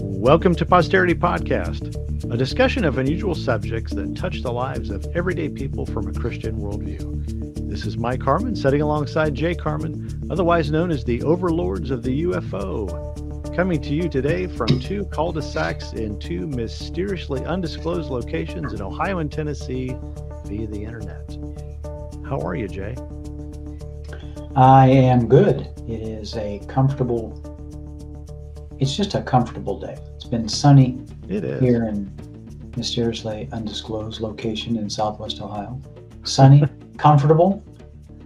Welcome to Posterity Podcast, a discussion of unusual subjects that touch the lives of everyday people from a Christian worldview. This is Mike Harmon, sitting alongside Jay Carmen, otherwise known as the Overlords of the UFO, coming to you today from two cul-de-sacs in two mysteriously undisclosed locations in Ohio and Tennessee via the internet. How are you, Jay? I am good. It's just a comfortable day. It's been sunny here in mysteriously undisclosed location in Southwest Ohio. Sunny, comfortable.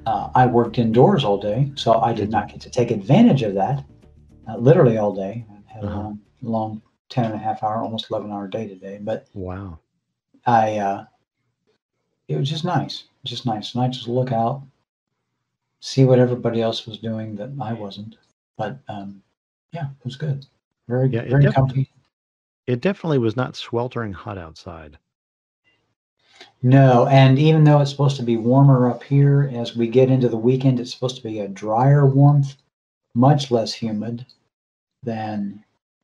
I worked indoors all day, so I did not get to take advantage of that. Literally all day. I had a long 10 and a half hour, almost 11-hour day today. But wow, it was just nice. Nice to look out, see what everybody else was doing that I wasn't. But yeah, it was good. Very comfy. It definitely was not sweltering hot outside. No, and even though it's supposed to be warmer up here, as we get into the weekend, it's supposed to be a drier warmth, much less humid than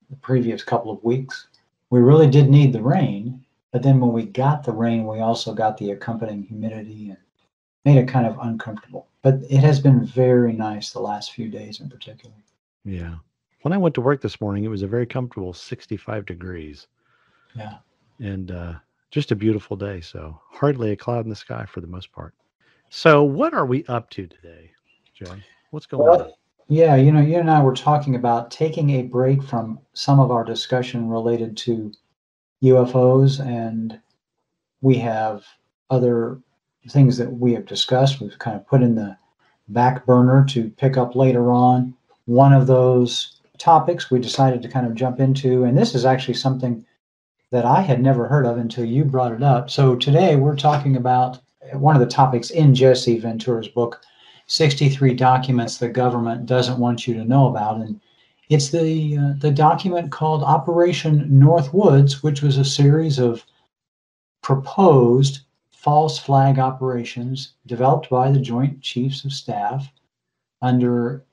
the previous couple of weeks. We really did need the rain, but then when we got the rain, we also got the accompanying humidity and made it kind of uncomfortable. But it has been very nice the last few days in particular. Yeah. When I went to work this morning, it was a very comfortable 65 degrees. Yeah. And just a beautiful day. So hardly a cloud in the sky for the most part. So what are we up to today, Jay? What's going on? Yeah, you and I were talking about taking a break from some of our discussion related to UFOs, and we have other things that we have discussed. We've kind of put in the back burner to pick up later on. One of those topics we decided to kind of jump into, and this is actually something that I had never heard of until you brought it up. So today we're talking about one of the topics in Jesse Ventura's book, 63 Documents the Government Doesn't Want You to Know About. And it's the document called Operation Northwoods, which was a series of proposed false flag operations developed by the Joint Chiefs of Staff under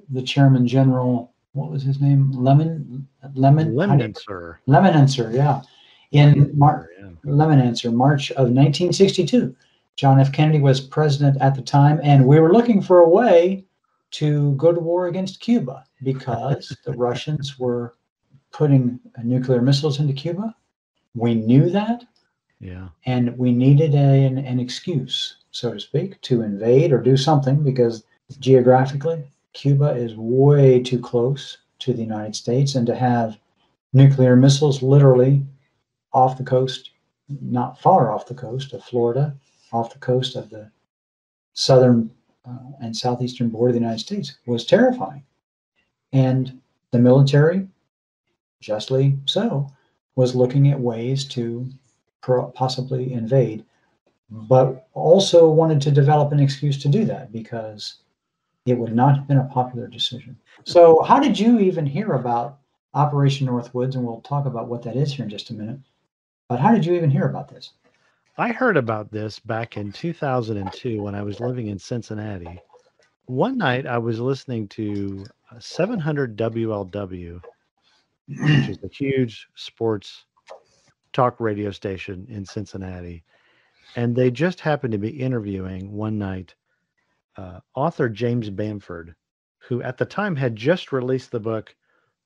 the Chairman General, what was his name? Lemnitzer, yeah. Lemnitzer, March of 1962. John F. Kennedy was president at the time, and we were looking for a way to go to war against Cuba because the Russians were putting nuclear missiles into Cuba. We knew that. Yeah. And we needed an excuse, so to speak, to invade or do something because geographically, Cuba is way too close to the United States, and to have nuclear missiles literally off the coast, not far off the coast of Florida, off the coast of the southern and southeastern border of the United States was terrifying. And the military, justly so, was looking at ways to possibly invade, but also wanted to develop an excuse to do that because it would not have been a popular decision. So how did you even hear about Operation Northwoods? And we'll talk about what that is here in just a minute. But how did you even hear about this? I heard about this back in 2002 when I was living in Cincinnati. One night I was listening to 700 WLW, which is a huge sports talk radio station in Cincinnati. And they just happened to be interviewing one night author James Bamford, who at the time had just released the book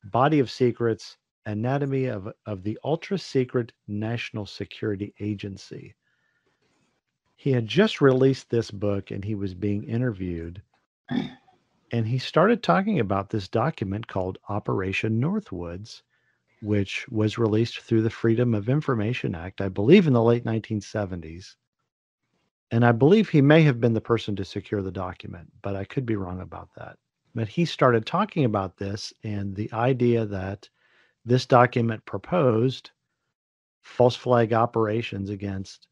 Body of Secrets, Anatomy of the Ultra Secret National Security Agency. He had just released this book and he was being interviewed. And he started talking about this document called Operation Northwoods, which was released through the Freedom of Information Act, I believe in the late 1970s. And I believe he may have been the person to secure the document, but I could be wrong about that. But he started talking about this and the idea that this document proposed false flag operations against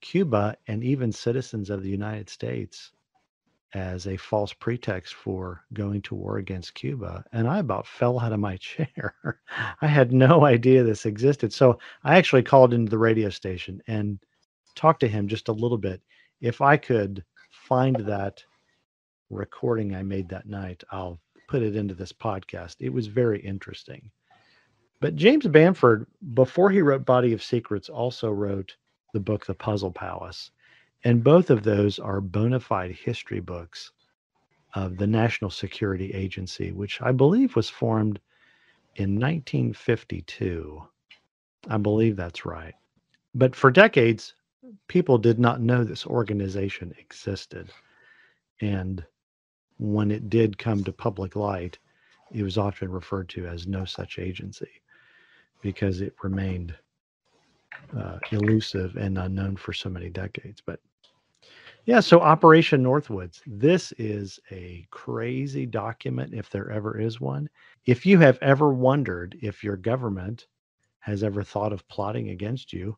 Cuba and even citizens of the United States as a false pretext for going to war against Cuba. And I about fell out of my chair. I had no idea this existed. So I actually called into the radio station and talked to him just a little bit. If I could find that recording I made that night, I'll put it into this podcast. It was very interesting. But James Bamford, before he wrote Body of Secrets, also wrote the book The Puzzle Palace. And both of those are bona fide history books of the National Security Agency, which I believe was formed in 1952. I believe that's right. But for decades, people did not know this organization existed. And when it did come to public light, it was often referred to as no such agency because it remained elusive and unknown for so many decades. But yeah, so Operation Northwoods. This is a crazy document if there ever is one. If you have ever wondered if your government has ever thought of plotting against you,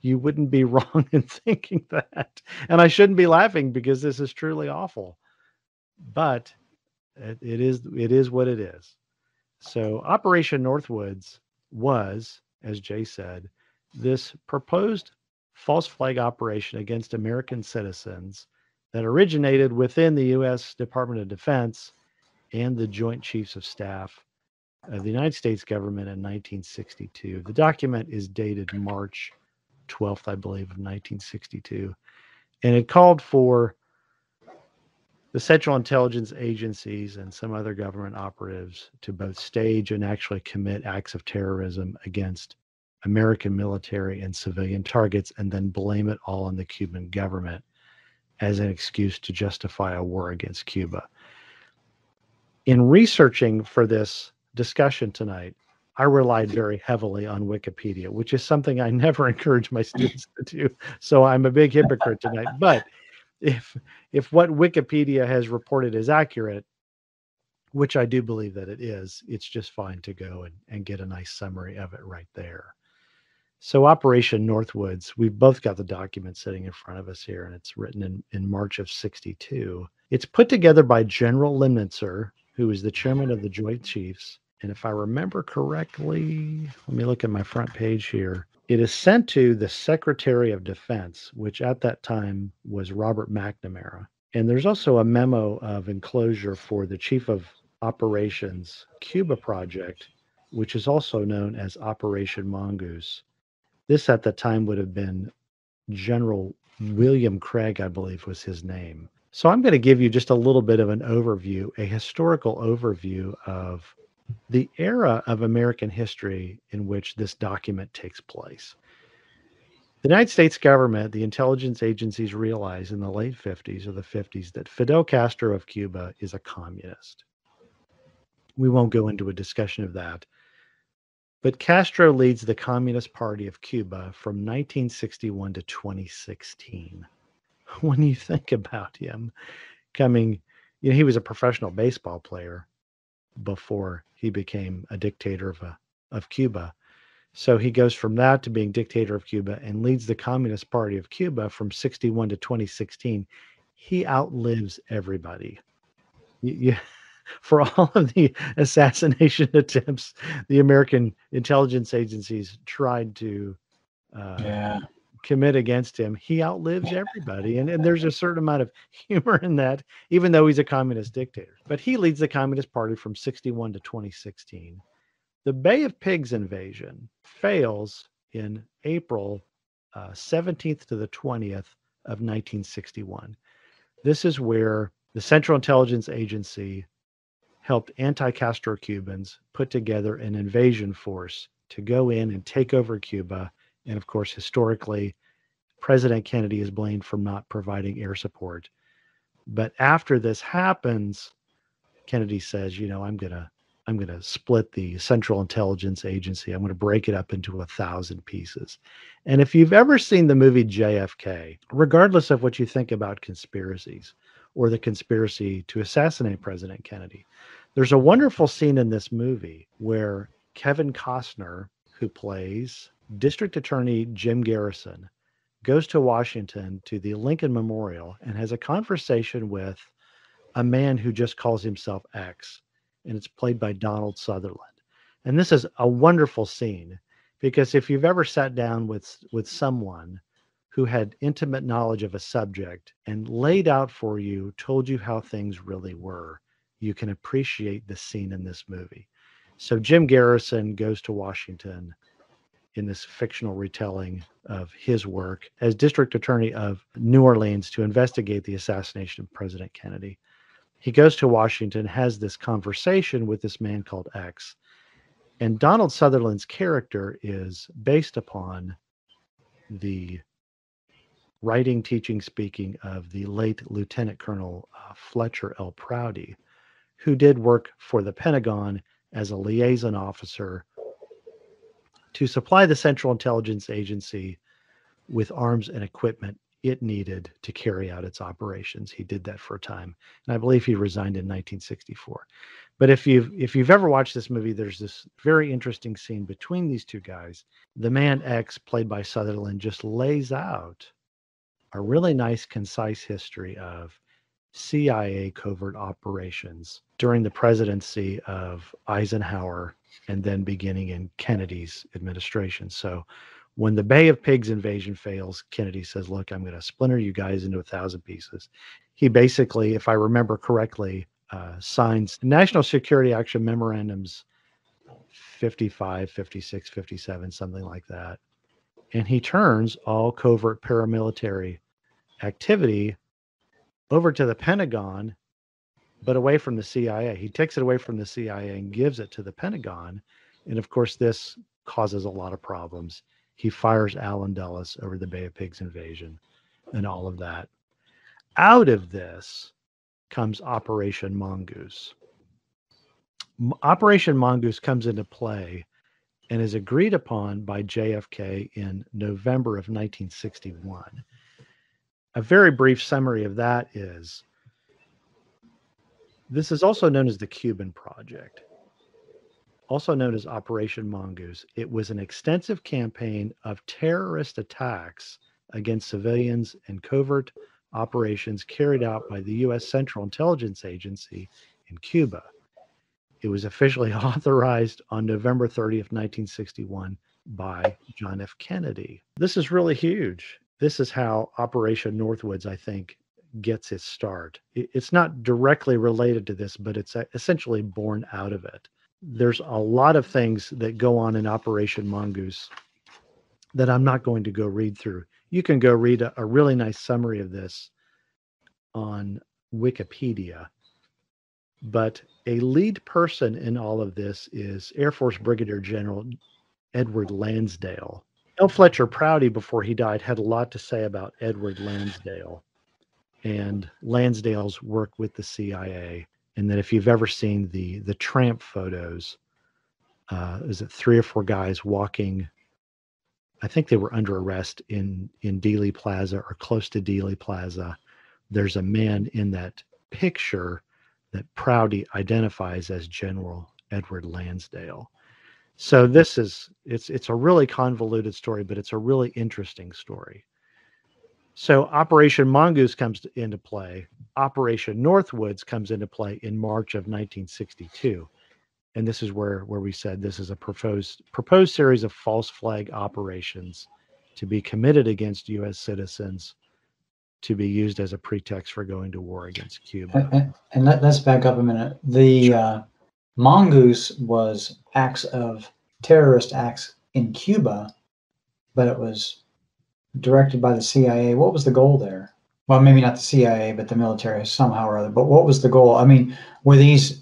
you wouldn't be wrong in thinking that. And I shouldn't be laughing because this is truly awful. But it is what it is. So Operation Northwoods was, as Jay said, this proposed false flag operation against American citizens that originated within the U.S. Department of Defense and the Joint Chiefs of Staff of the United States government in 1962. The document is dated March 12th, I believe, of 1962. And it called for the Central Intelligence Agencies and some other government operatives to both stage and actually commit acts of terrorism against American military and civilian targets, and then blame it all on the Cuban government as an excuse to justify a war against Cuba. In researching for this discussion tonight, I relied very heavily on Wikipedia, which is something I never encourage my students to do. So I'm a big hypocrite tonight. But if what Wikipedia has reported is accurate, which I do believe that it is, it's just fine to go and get a nice summary of it right there. So Operation Northwoods, we've both got the document sitting in front of us here, and it's written in March of 62. It's put together by General Lemnitzer, who is the chairman of the Joint Chiefs. And if I remember correctly, let me look at my front page here. It is sent to the Secretary of Defense, which at that time was Robert McNamara. And there's also a memo of enclosure for the Chief of Operations Cuba Project, which is also known as Operation Mongoose. This at the time would have been General William Craig, I believe was his name. So I'm going to give you just a little bit of an overview, a historical overview of the era of American history in which this document takes place. The United States government, the intelligence agencies realized in the late 50s or the 50s that Fidel Castro of Cuba is a communist. We won't go into a discussion of that. But Castro leads the Communist Party of Cuba from 1961 to 2016. When you think about him coming, he was a professional baseball player before he became a dictator of Cuba. So he goes from that to being dictator of Cuba and leads the Communist Party of Cuba from 61 to 2016. He outlives everybody. For all of the assassination attempts the American intelligence agencies tried to commit against him, he outlives everybody. And there's a certain amount of humor in that, even though he's a communist dictator. But he leads the Communist Party from 61 to 2016. The Bay of Pigs invasion fails in April 17th to the 20th of 1961. This is where the Central Intelligence Agency helped anti-Castro Cubans put together an invasion force to go in and take over Cuba. And of course, historically, President Kennedy is blamed for not providing air support. But after this happens, Kennedy says, I'm going to split the Central Intelligence Agency. I'm going to break it up into 1,000 pieces. And if you've ever seen the movie JFK, regardless of what you think about conspiracies or the conspiracy to assassinate President Kennedy, there's a wonderful scene in this movie where Kevin Costner, who plays District Attorney Jim Garrison, goes to Washington to the Lincoln Memorial and has a conversation with a man who just calls himself X, and it's played by Donald Sutherland. And this is a wonderful scene because if you've ever sat down with someone who had intimate knowledge of a subject and laid out for you, told you how things really were, you can appreciate the scene in this movie. So Jim Garrison goes to Washington in this fictional retelling of his work as district attorney of New Orleans to investigate the assassination of President Kennedy. He goes to Washington, has this conversation with this man called X. And Donald Sutherland's character is based upon the writing, teaching, speaking of the late Lieutenant Colonel Fletcher L. Prouty, who did work for the Pentagon as a liaison officer to supply the Central Intelligence Agency with arms and equipment it needed to carry out its operations. He did that for a time, and I believe he resigned in 1964. But if you've ever watched this movie, there's this very interesting scene between these two guys. The man X, played by Sutherland, just lays out a really nice, concise history of CIA covert operations during the presidency of Eisenhower and then beginning in Kennedy's administration. So when the Bay of Pigs invasion fails, Kennedy says, look, I'm going to splinter you guys into 1,000 pieces. He basically, if I remember correctly, signs National Security Action Memorandums 55, 56, 57, something like that. And he turns all covert paramilitary activity over to the Pentagon, but away from the CIA. He takes it away from the CIA and gives it to the Pentagon. And of course, this causes a lot of problems. He fires Alan Dulles over the Bay of Pigs invasion and all of that. Out of this comes Operation Mongoose. Operation Mongoose comes into play and is agreed upon by JFK in November of 1961. A very brief summary of that is, this is also known as the Cuban Project, also known as Operation Mongoose. It was an extensive campaign of terrorist attacks against civilians and covert operations carried out by the U.S. Central Intelligence Agency in Cuba. It was officially authorized on November 30th, 1961 by John F. Kennedy. This is really huge. This is how Operation Northwoods, I think, gets its start. It's not directly related to this, but it's essentially born out of it. There's a lot of things that go on in Operation Mongoose that I'm not going to go read through. You can go read a really nice summary of this on Wikipedia. But a lead person in all of this is Air Force Brigadier General Edward Lansdale. L. Fletcher Prouty, before he died, had a lot to say about Edward Lansdale and Lansdale's work with the CIA. And that if you've ever seen the tramp photos, is it 3 or 4 guys walking? I think they were under arrest in Dealey Plaza or close to Dealey Plaza. There's a man in that picture that Prouty identifies as General Edward Lansdale. So this is, it's a really convoluted story, but it's a really interesting story. So Operation Mongoose comes into play. Operation Northwoods comes into play in March of 1962. And this is where we said this is a proposed series of false flag operations to be committed against U.S. citizens to be used as a pretext for going to war against Cuba. And let's back up a minute. The Mongoose was terrorist acts in Cuba, but it was directed by the CIA. What was the goal there? Well, maybe not the CIA, but the military somehow or other. But what was the goal? I mean, were these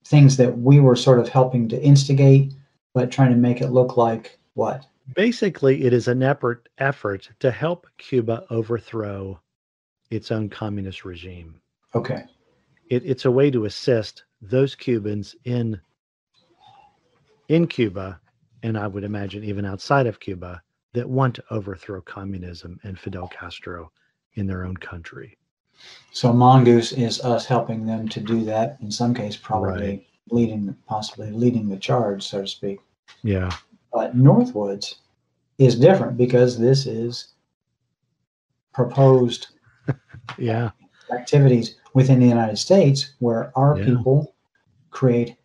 things that we were sort of helping to instigate, but trying to make it look like what? Basically, it is an effort to help Cuba overthrow its own communist regime. Okay. It's a way to assist those Cubans in Cuba, and I would imagine even outside of Cuba, that want to overthrow communism and Fidel Castro in their own country. So Mongoose is us helping them to do that. In some case, probably Right. possibly leading the charge, so to speak. Yeah. But Northwoods is different because this is proposed activities within the United States where our people create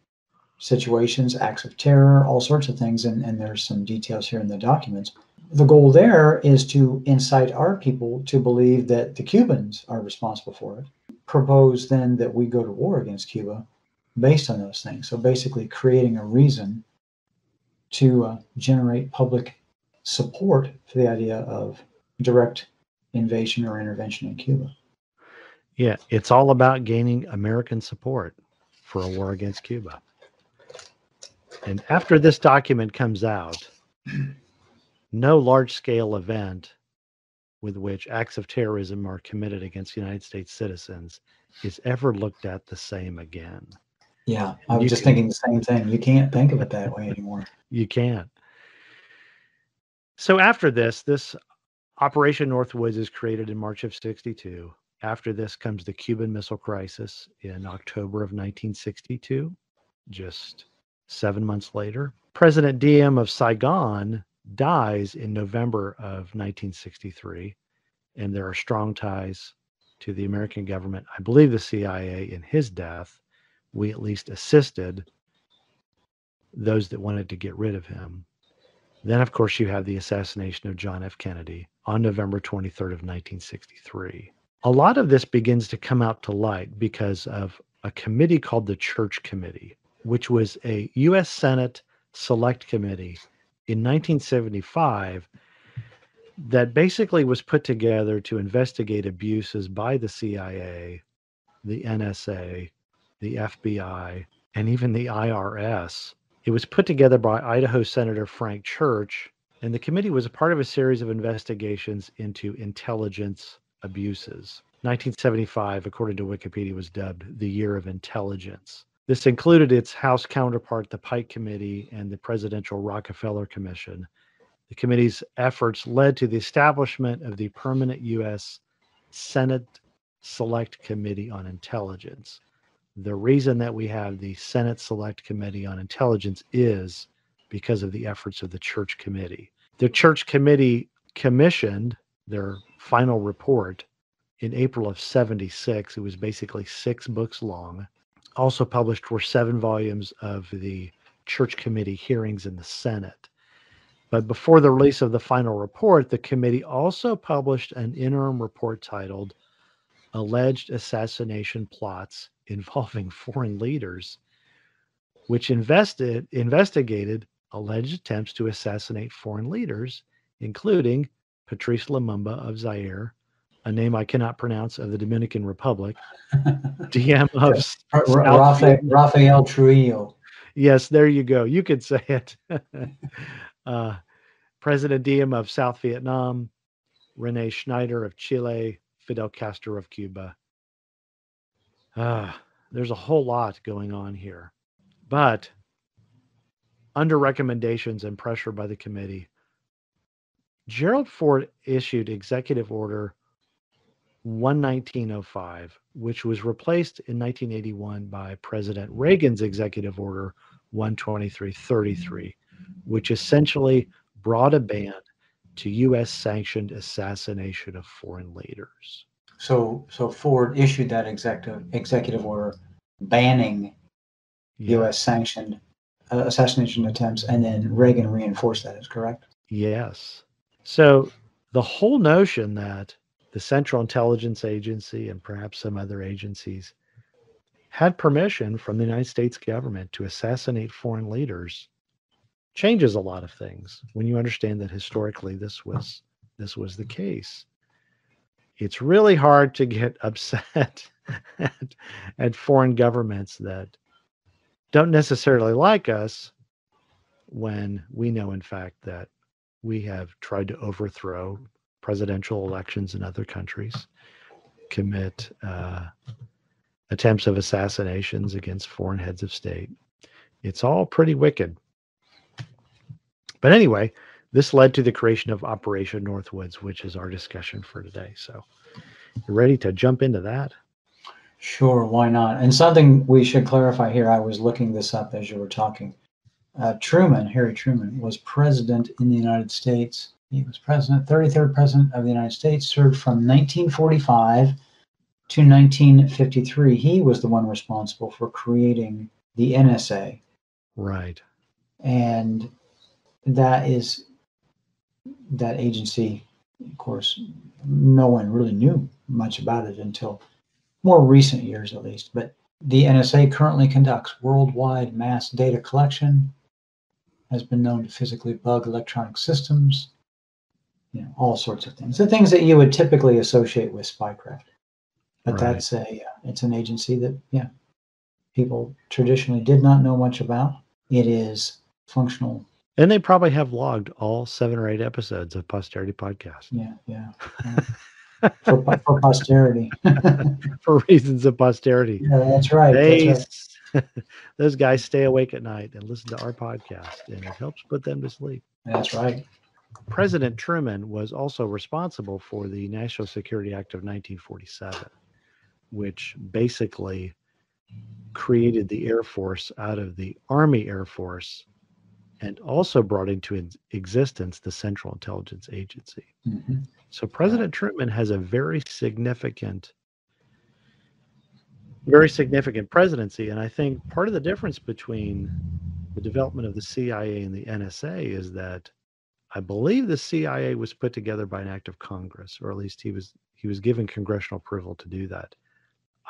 situations, acts of terror, all sorts of things. And there's some details here in the documents. The goal there is to incite our people to believe that the Cubans are responsible for it. proposed then that we go to war against Cuba based on those things. So basically creating a reason to generate public support for the idea of direct invasion or intervention in Cuba. Yeah, it's all about gaining American support for a war against Cuba. And after this document comes out, no large-scale event with which acts of terrorism are committed against United States citizens is ever looked at the same again. Yeah, I was just thinking the same thing. You can't think of it that way anymore. You can't. So after this Operation Northwoods is created in March of 62. After this comes the Cuban Missile Crisis in October of 1962, just 7 months later. President Diem of Saigon dies in November of 1963, and there are strong ties to the American government. I believe the CIA in his death. We at least assisted those that wanted to get rid of him. Then, of course, you have the assassination of John F. Kennedy on November 23rd of 1963. A lot of this begins to come out to light because of a committee called the Church Committee, which was a U.S. Senate Select Committee in 1975 that basically was put together to investigate abuses by the CIA, the NSA, the FBI, and even the IRS. It was put together by Idaho Senator Frank Church, and the committee was a part of a series of investigations into intelligence abuses. 1975, according to Wikipedia, was dubbed the Year of Intelligence. This included its House counterpart, the Pike Committee, and the Presidential Rockefeller Commission. The committee's efforts led to the establishment of the permanent U.S. Senate Select Committee on Intelligence. The reason that we have the Senate Select Committee on Intelligence is because of the efforts of the Church Committee. The Church Committee commissioned their final report in April of 76. It was basically 6 books long. Also published were 7 volumes of the Church Committee hearings in the Senate. But before the release of the final report, the committee also published an interim report titled Alleged Assassination Plots Involving Foreign Leaders, which investigated alleged attempts to assassinate foreign leaders, including Patrice Lumumba of Zaire, a name I cannot pronounce, of the Dominican Republic, DM of Rafael Trujillo. Yes, there you go. You could say it. President Diem of South Vietnam, Rene Schneider of Chile, Fidel Castro of Cuba. There's a whole lot going on here. But under recommendations and pressure by the committee, Gerald Ford issued Executive Order 11905, which was replaced in 1981 by President Reagan's Executive Order 12333, which essentially brought a ban to U.S. sanctioned assassination of foreign leaders. So Ford issued that executive order banning U.S. sanctioned assassination attempts, and then Reagan reinforced that. Is correct? Yes. So the whole notion that the Central Intelligence Agency and perhaps some other agencies had permission from the United States government to assassinate foreign leaders changes a lot of things when you understand that historically this was the case. It's really hard to get upset at foreign governments that don't necessarily like us when we know, in fact, that we have tried to overthrow presidential elections in other countries, commit attempts of assassinations against foreign heads of state. It's all pretty wicked. But anyway, this led to the creation of Operation Northwoods, which is our discussion for today. So you ready to jump into that? Sure, why not? And something we should clarify here, I was looking this up as you were talking. Harry Truman, was president in the United States. He was 33rd president of the United States, served from 1945 to 1953. He was the one responsible for creating the NSA. Right. And that agency, of course, no one really knew much about it until more recent years at least. But the NSA currently conducts worldwide mass data collection, has been known to physically bug electronic systems, all sorts of things. The things that you would typically associate with spycraft. But Right. it's an agency that, people traditionally did not know much about. It is functional. And they probably have logged all 7 or 8 episodes of Posterity Podcast. Yeah. For posterity. For reasons of posterity. Yeah, that's right. Those guys stay awake at night and listen to our podcast, and it helps put them to sleep. That's right. President Truman was also responsible for the National Security Act of 1947, which basically created the Air Force out of the Army Air Force and also brought into existence the Central Intelligence Agency. Mm-hmm. So President Truman has a very significant presidency. And I think part of the difference between the development of the CIA and the NSA is that I believe the CIA was put together by an act of Congress, or at least he was given congressional approval to do that.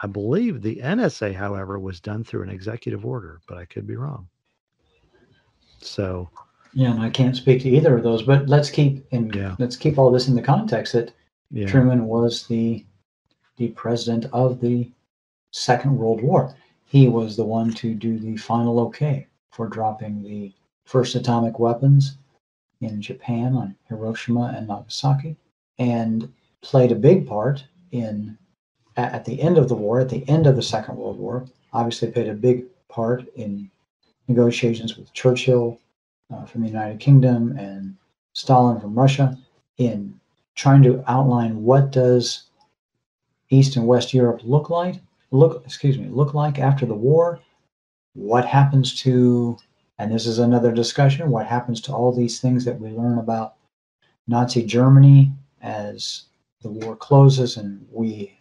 I believe the NSA, however, was done through an executive order, but I could be wrong. So, yeah, and I can't speak to either of those, but let's keep all this in the context that Truman was the president of the Second World War. He was the one to do the final okay for dropping the first atomic weapons in Japan on Hiroshima and Nagasaki, and played a big part at the end of the war, at the end of the Second World War. Obviously played a big part in negotiations with Churchill from the United Kingdom and Stalin from Russia in trying to outline what does East and West Europe look like after the war. What happens to, and this is another discussion, what happens to all these things that we learn about Nazi Germany as the war closes and the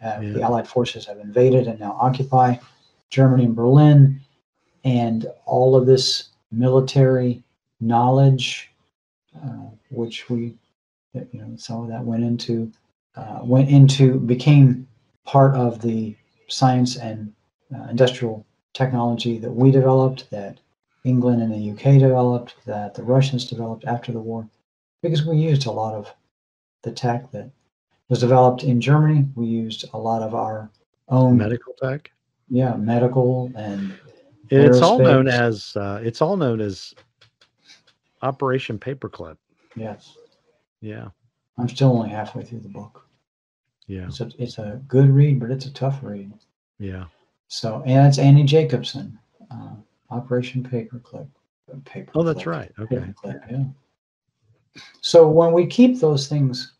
Allied forces have invaded and now occupy Germany and Berlin, and all of this military knowledge, which some of that became part of the science and industrial technology that we developed, that England and the UK developed, that the Russians developed after the war, because we used a lot of the tech that was developed in Germany. We used a lot of our own medical tech. Yeah, medical and it's all aerospace. known as Operation Paperclip. Yes. Yeah. I'm still only halfway through the book. Yeah. It's a good read, but it's a tough read. Yeah. So, and it's Annie Jacobson, Operation Paperclip. Oh, that's right. Okay. Paperclip, yeah. So when we keep those things,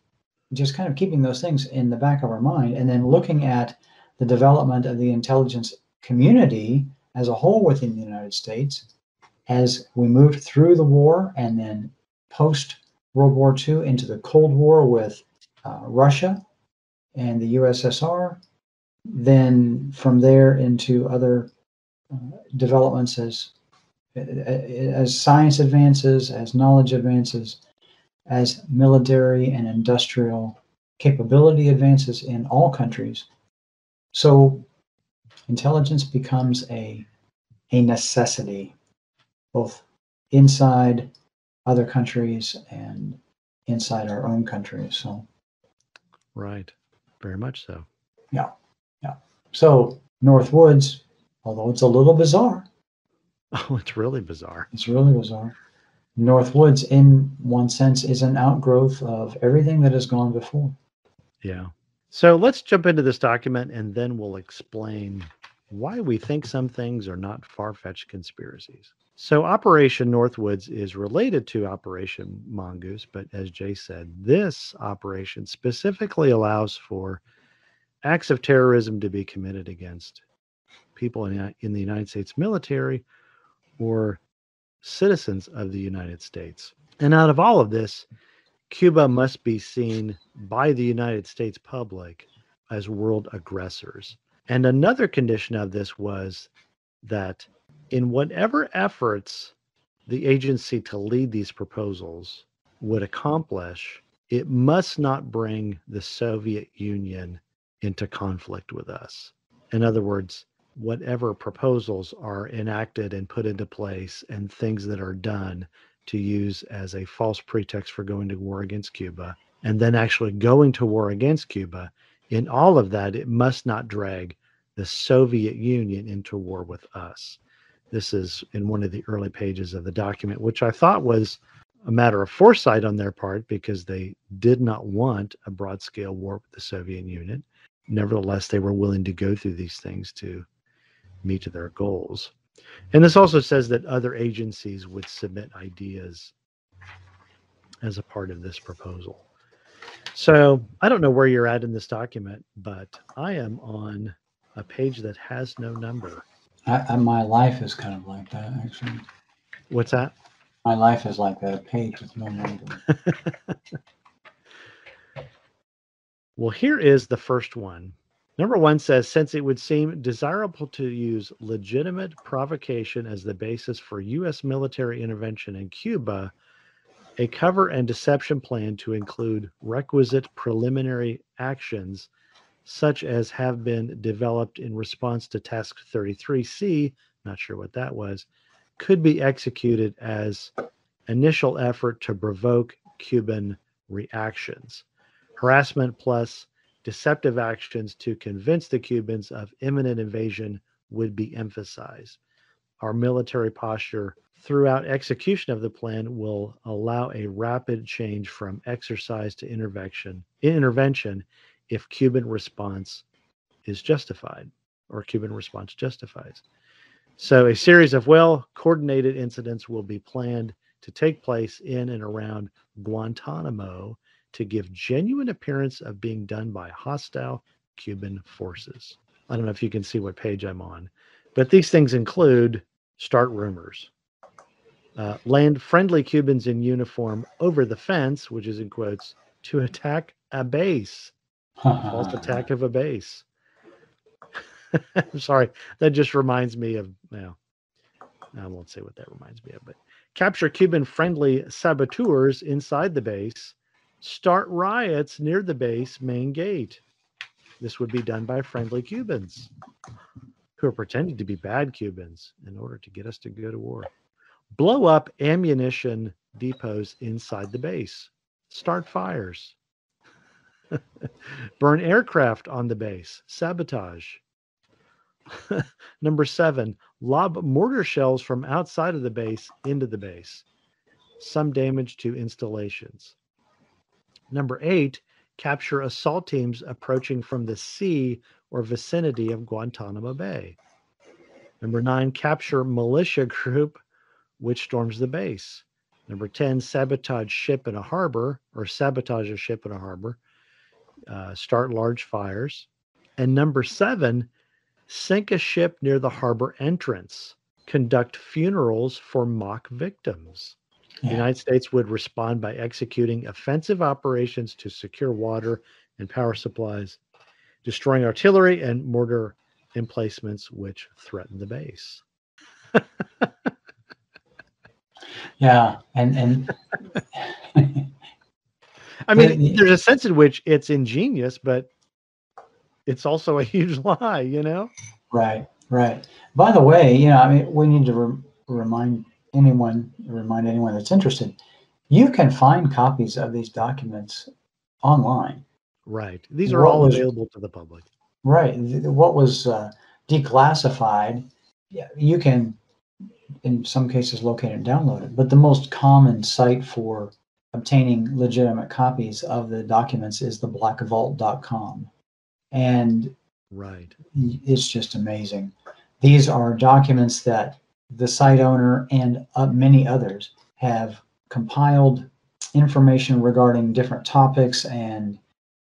just kind of keeping those things in the back of our mind, and then looking at the development of the intelligence community as a whole within the United States, as we moved through the war and then post World War II into the Cold War with Russia and the USSR, then from there into other developments as science advances, as knowledge advances, as military and industrial capability advances in all countries. So intelligence becomes a necessity, both inside other countries and inside our own country. So, right, very much so. Yeah. So Northwoods, although it's a little bizarre. Oh, it's really bizarre. It's really bizarre. Northwoods, in one sense, is an outgrowth of everything that has gone before. Yeah. So let's jump into this document, and then we'll explain why we think some things are not far-fetched conspiracies. So Operation Northwoods is related to Operation Mongoose, but as Jay said, this operation specifically allows for acts of terrorism to be committed against people in the United States military or citizens of the United States. And out of all of this, Cuba must be seen by the United States public as world aggressors. And another condition of this was that in whatever efforts the agency to lead these proposals would accomplish, it must not bring the Soviet Union into conflict with us. In other words, whatever proposals are enacted and put into place and things that are done to use as a false pretext for going to war against Cuba and then actually going to war against Cuba, in all of that, it must not drag the Soviet Union into war with us. This is in one of the early pages of the document, which I thought was a matter of foresight on their part because they did not want a broad scale war with the Soviet Union. Nevertheless, they were willing to go through these things to meet their goals. And this also says that other agencies would submit ideas as a part of this proposal. So I don't know where you're at in this document, but I am on a page that has no number. My life is kind of like that, actually. What's that? My life is like that page with no number. Well, here is the first one. Number one says, since it would seem desirable to use legitimate provocation as the basis for U.S. military intervention in Cuba, a cover and deception plan to include requisite preliminary actions, such as have been developed in response to Task 33C, not sure what that was, could be executed as initial effort to provoke Cuban reactions. Harassment plus deceptive actions to convince the Cubans of imminent invasion would be emphasized. Our military posture throughout execution of the plan will allow a rapid change from exercise to intervention if Cuban response is justified or Cuban response justifies. So a series of well-coordinated incidents will be planned to take place in and around Guantanamo to give genuine appearance of being done by hostile Cuban forces. I don't know if you can see what page I'm on, but these things include start rumors, land friendly Cubans in uniform over the fence, which is in quotes, to attack a base, false attack of a base. I'm sorry, that just reminds me of, well, I won't say what that reminds me of, but capture Cuban friendly saboteurs inside the base, start riots near the base main gate. This would be done by friendly Cubans who are pretending to be bad Cubans in order to get us to go to war. Blow up ammunition depots inside the base. Start fires. Burn aircraft on the base. Sabotage. Number 7, lob mortar shells from outside of the base into the base. Some damage to installations. Number 8, capture assault teams approaching from the sea or vicinity of Guantanamo Bay. Number 9, capture militia group which storms the base. Number 10, sabotage ship in a harbor or sabotage a ship in a harbor. Start large fires. And number 7, sink a ship near the harbor entrance. Conduct funerals for mock victims. Yeah. The United States would respond by executing offensive operations to secure water and power supplies, destroying artillery and mortar emplacements which threaten the base. Yeah, and I mean, there's a sense in which it's ingenious, but it's also a huge lie, you know? Right. By the way, I mean, we need to remind anyone that's interested, you can find copies of these documents online. Right. These are all available to the public. Right. What was declassified, you can, in some cases, locate and download it. But the most common site for obtaining legitimate copies of the documents is the blackvault.com. And right, it's just amazing. These are documents that the site owner and many others have compiled information regarding different topics and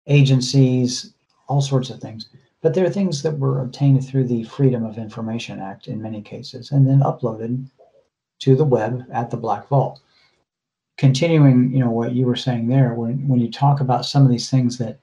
agencies, all sorts of things. But they're things that were obtained through the Freedom of Information Act in many cases, and then uploaded to the web at the Black Vault. Continuing, what you were saying there, when you talk about some of these things that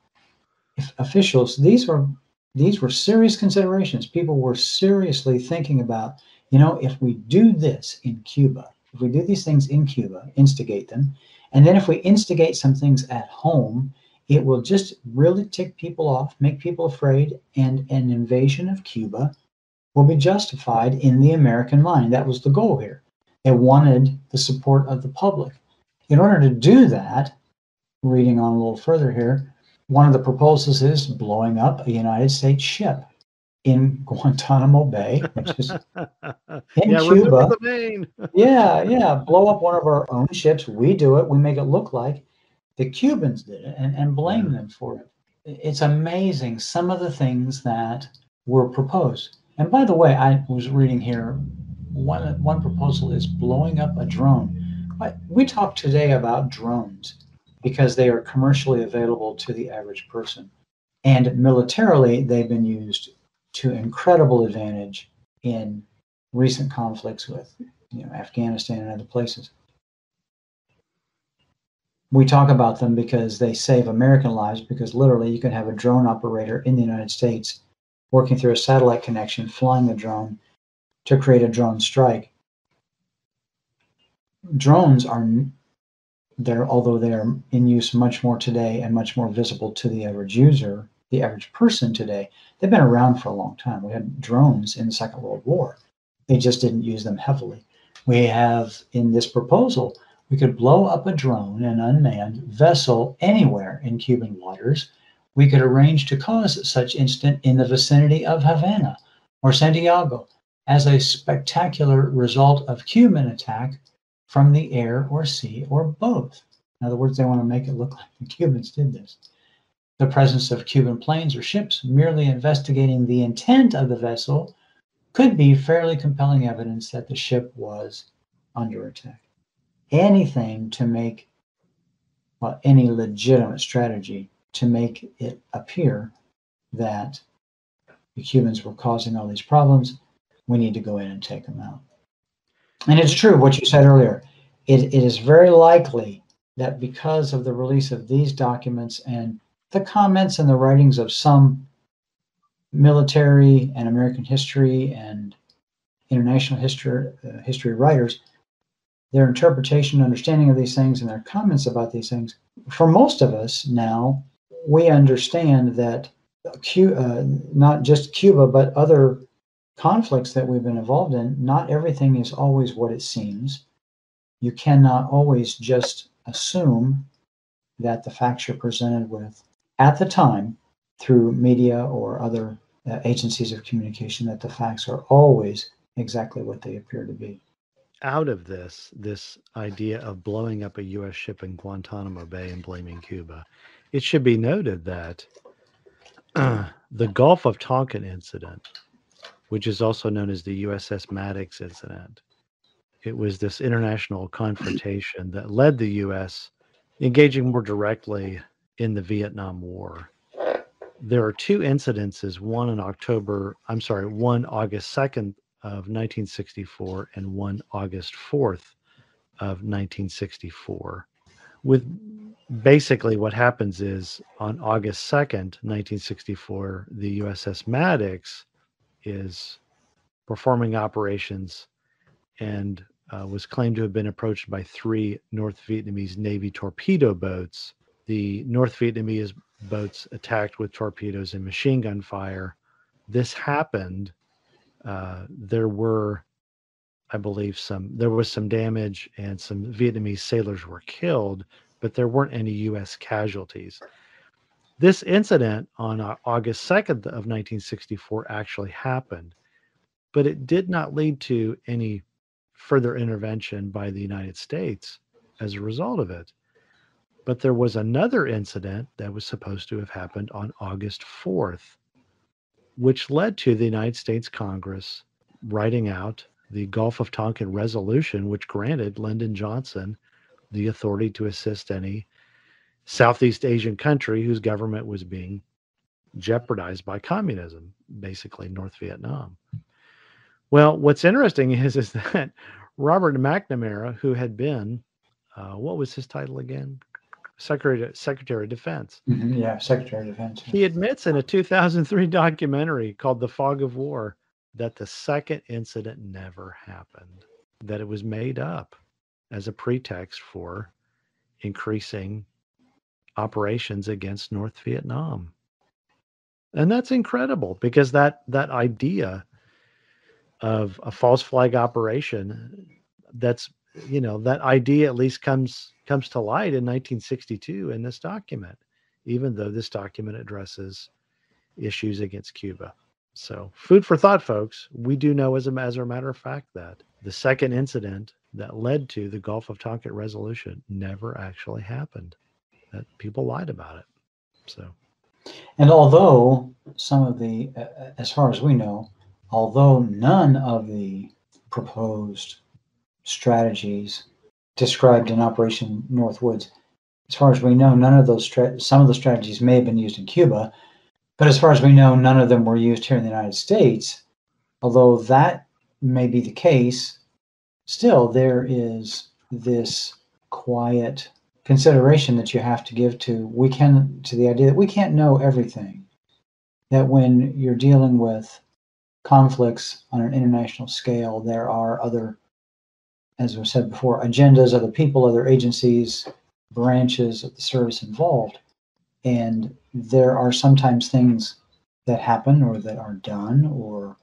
if officials, these were serious considerations. People were seriously thinking about, if we do this in Cuba, if we do these things in Cuba, instigate them, and then if we instigate some things at home It will just really tick people off, make people afraid, and an invasion of Cuba will be justified in the American mind. That was the goal here. They wanted the support of the public. In order to do that, reading on a little further here, one of the proposals is blowing up a United States ship in Guantanamo Bay, which is in Yeah, remember Cuba. the name. Yeah, blow up one of our own ships. We do it. We make it look like the Cubans did it and blame them for it. It's amazing some of the things that were proposed. And by the way, I was reading here one proposal is blowing up a drone. We talked today about drones because they are commercially available to the average person. And militarily, they've been used to incredible advantage in recent conflicts with Afghanistan and other places. We talk about them because they save American lives, because literally you can have a drone operator in the United States working through a satellite connection, flying the drone to create a drone strike. Drones are there, although they are in use much more today and much more visible to the average user, the average person today. They've been around for a long time. We had drones in the Second World War. They just didn't use them heavily. We have in this proposal, we could blow up a drone, an unmanned vessel anywhere in Cuban waters. We could arrange to cause such incident in the vicinity of Havana or Santiago as a spectacular result of Cuban attack from the air or sea or both. In other words, they want to make it look like the Cubans did this. The presence of Cuban planes or ships merely investigating the intent of the vessel could be fairly compelling evidence that the ship was under attack. Anything to make, well, any legitimate strategy to make it appear that the Cubans were causing all these problems, we need to go in and take them out. And it's true what you said earlier. It is very likely that because of the release of these documents and the comments and the writings of some military and American history and international history writers, their interpretation and understanding of these things and their comments about these things, for most of us now, we understand that not just Cuba, but other conflicts that we've been involved in, not everything is always what it seems. You cannot always just assume that the facts you're presented with at the time through media or other agencies of communication, that the facts are always exactly what they appear to be. Out of this idea of blowing up a U.S. ship in Guantanamo Bay and blaming Cuba, it should be noted that the Gulf of Tonkin incident, which is also known as the USS Maddox incident, it was this international confrontation that led the U.S. engaging more directly in the Vietnam War. There are two incidences, one August 2nd of 1964 and one August 4th of 1964. With basically what happens is on August 2nd, 1964, the USS Maddox is performing operations and was claimed to have been approached by three North Vietnamese Navy torpedo boats. The North Vietnamese boats attacked with torpedoes and machine gun fire. This happened. There were, I believe, there was some damage and some Vietnamese sailors were killed, but there weren't any U.S. casualties. This incident on August 2nd of 1964 actually happened, but it did not lead to any further intervention by the United States as a result of it. But there was another incident that was supposed to have happened on August 4th, which led to the United States Congress writing out the Gulf of Tonkin resolution, which granted Lyndon Johnson the authority to assist any Southeast Asian country whose government was being jeopardized by communism, basically North Vietnam. Well, what's interesting is that Robert McNamara, who had been, what was his title again? Secretary of Defense. Mm-hmm, yeah, Secretary of Defense. He admits in a 2003 documentary called The Fog of War that the second incident never happened, that it was made up as a pretext for increasing operations against North Vietnam. And that's incredible because that idea of a false flag operation, that's, that idea at least comes to light in 1962 in this document, even though this document addresses issues against Cuba. So food for thought, folks. We do know as a matter of fact that the second incident that led to the Gulf of Tonkin resolution never actually happened, that people lied about it. So, and although some of the, as far as we know, although none of the proposed strategies described in Operation Northwoods, as far as we know, none of those some of the strategies may have been used in Cuba, but as far as we know, none of them were used here in the United States. Although that may be the case, still there is this quiet consideration that you have to give to the idea that we can't know everything. That when you're dealing with conflicts on an international scale, there are other, as was said before, agendas, other people, other agencies, branches of the service involved. And there are sometimes things that happen or that are done, or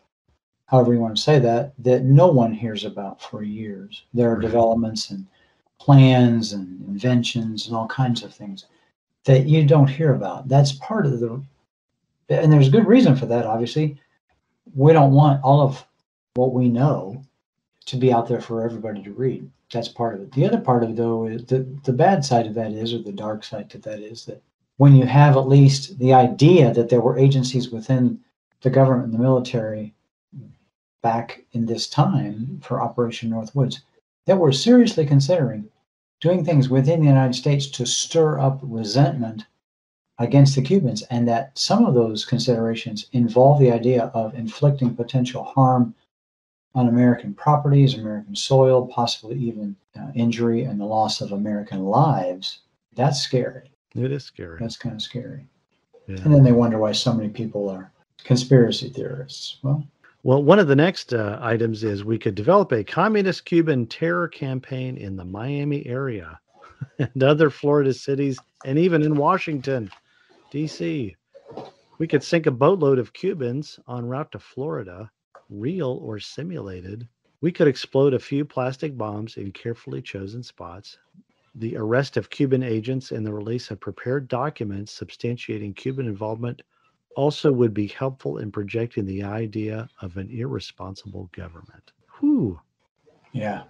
however you want to say that no one hears about for years. There are developments and plans and inventions and all kinds of things that you don't hear about. That's part of and there's good reason for that, obviously. We don't want all of what we know to be out there for everybody to read. That's part of it. The other part of it, though, is the bad side of that is, or the dark side to that is, that when you have at least the idea that there were agencies within the government and the military back in this time for Operation Northwoods that were seriously considering doing things within the United States to stir up resentment against the Cubans, and that some of those considerations involve the idea of inflicting potential harm on American properties, American soil, possibly even injury and the loss of American lives. That's scary. It is scary. That's kind of scary. Yeah. And then they wonder why so many people are conspiracy theorists. Well, one of the next items is we could develop a communist Cuban terror campaign in the Miami area and other Florida cities, and even in Washington, D.C. We could sink a boatload of Cubans en route to Florida, real or simulated. We could explode a few plastic bombs in carefully chosen spots. The arrest of Cuban agents and the release of prepared documents substantiating Cuban involvement also would be helpful in projecting the idea of an irresponsible government. Whew. Yeah.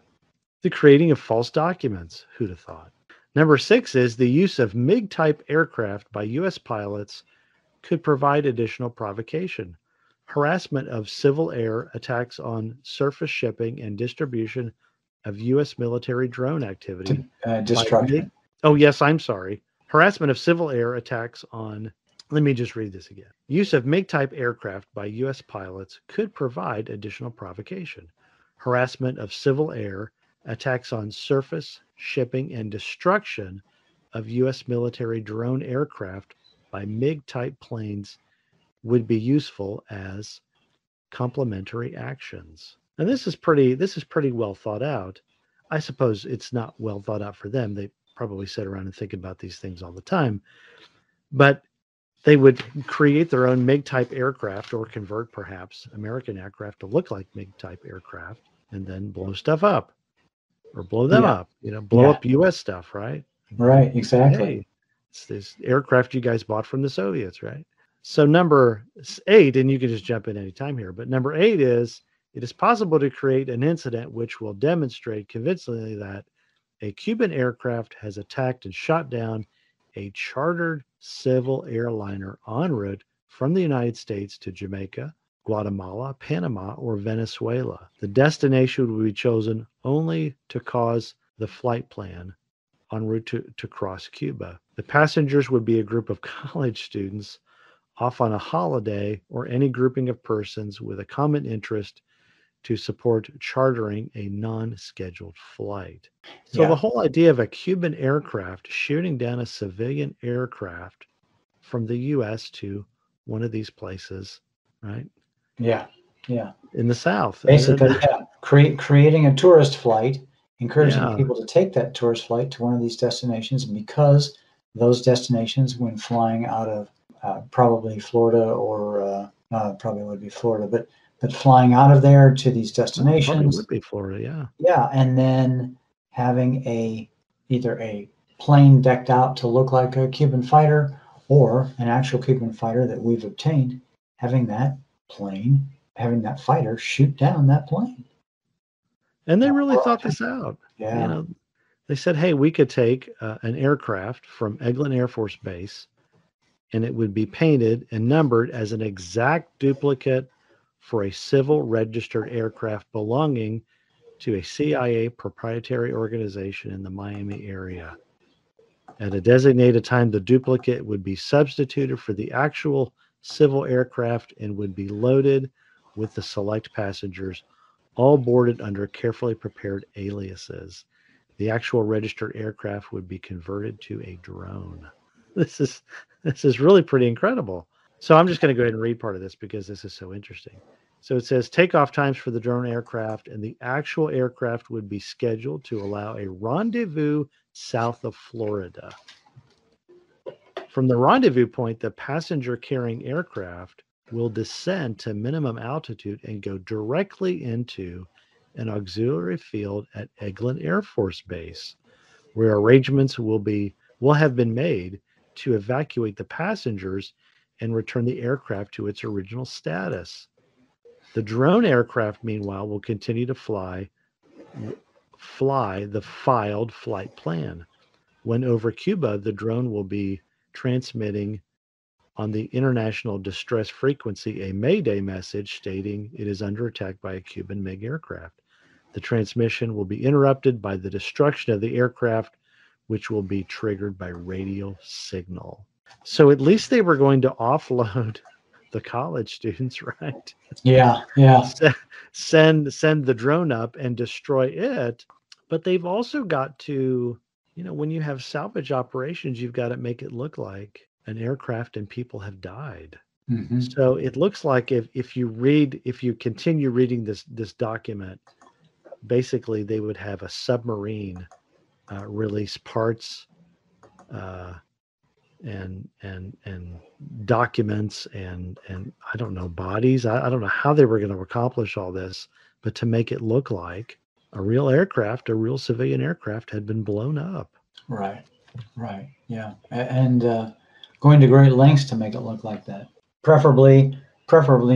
The creating of false documents. Who'd have thought? Number 6 is the use of MiG-type aircraft by U.S. pilots could provide additional provocation. Harassment of civil air attacks on surface shipping and distribution of U.S. military drone activity. Destruction. Oh, yes, I'm sorry. Harassment of civil air attacks on... Let me just read this again. Use of MiG-type aircraft by U.S. pilots could provide additional provocation. Harassment of civil air attacks on surface, shipping, and destruction of U.S. military drone aircraft by MiG-type planes would be useful as complementary actions. And this is pretty well thought out. I suppose it's not well thought out for them. They probably sit around and think about these things all the time. But they would create their own MiG-type aircraft, or convert perhaps American aircraft to look like MiG-type aircraft, and then blow stuff up, or blow them up. Blow up U.S. stuff, right? Right, exactly. Hey, it's this aircraft you guys bought from the Soviets, right? So number 8, and you can just jump in anytime here, but number 8 is, it is possible to create an incident which will demonstrate convincingly that a Cuban aircraft has attacked and shot down a chartered civil airliner en route from the United States to Jamaica, Guatemala, Panama, or Venezuela. The destination will be chosen only to cause the flight plan en route to cross Cuba. The passengers would be a group of college students off on a holiday, or any grouping of persons with a common interest to support chartering a non-scheduled flight. So the whole idea of a Cuban aircraft shooting down a civilian aircraft from the U.S. to one of these places, right? Yeah. In the South. Basically, creating a tourist flight, encouraging people to take that tourist flight to one of these destinations, and because those destinations when flying out of probably Florida or probably would be Florida, but flying out of there to these Well, probably destinations. would be Florida, yeah. Yeah, and then having either a plane decked out to look like a Cuban fighter or an actual Cuban fighter that we've obtained, having that fighter shoot down that plane. And they really thought this out. You Yeah. know, they said, hey, we could take an aircraft from Eglin Air Force Base and it would be painted and numbered as an exact duplicate for a civil registered aircraft belonging to a CIA proprietary organization in the Miami area. At a designated time, the duplicate would be substituted for the actual civil aircraft and would be loaded with the select passengers, all boarded under carefully prepared aliases. The actual registered aircraft would be converted to a drone. This is really pretty incredible. So I'm just going to go ahead and read part of this because this is so interesting. So it says takeoff times for the drone aircraft and the actual aircraft would be scheduled to allow a rendezvous south of Florida. From the rendezvous point, the passenger carrying aircraft will descend to minimum altitude and go directly into an auxiliary field at Eglin Air Force Base, where arrangements will have been made to evacuate the passengers and return the aircraft to its original status. The drone aircraft, meanwhile, will continue to fly the filed flight plan. When over Cuba, the drone will be transmitting on the international distress frequency a Mayday message stating it is under attack by a Cuban MiG aircraft. The transmission will be interrupted by the destruction of the aircraft, which will be triggered by radio signal. So at least they were going to offload the college students, right? Yeah. Send the drone up and destroy it. But they've also got to, when you have salvage operations, you've got to make it look like an aircraft and people have died. Mm-hmm. So it looks like if you continue reading this document, basically they would have a submarine release parts and documents and I don't know, bodies. I don't know how they were going to accomplish all this, but to make it look like a real aircraft, a real civilian aircraft had been blown up. Right. Yeah. And going to great lengths to make it look like that. Preferably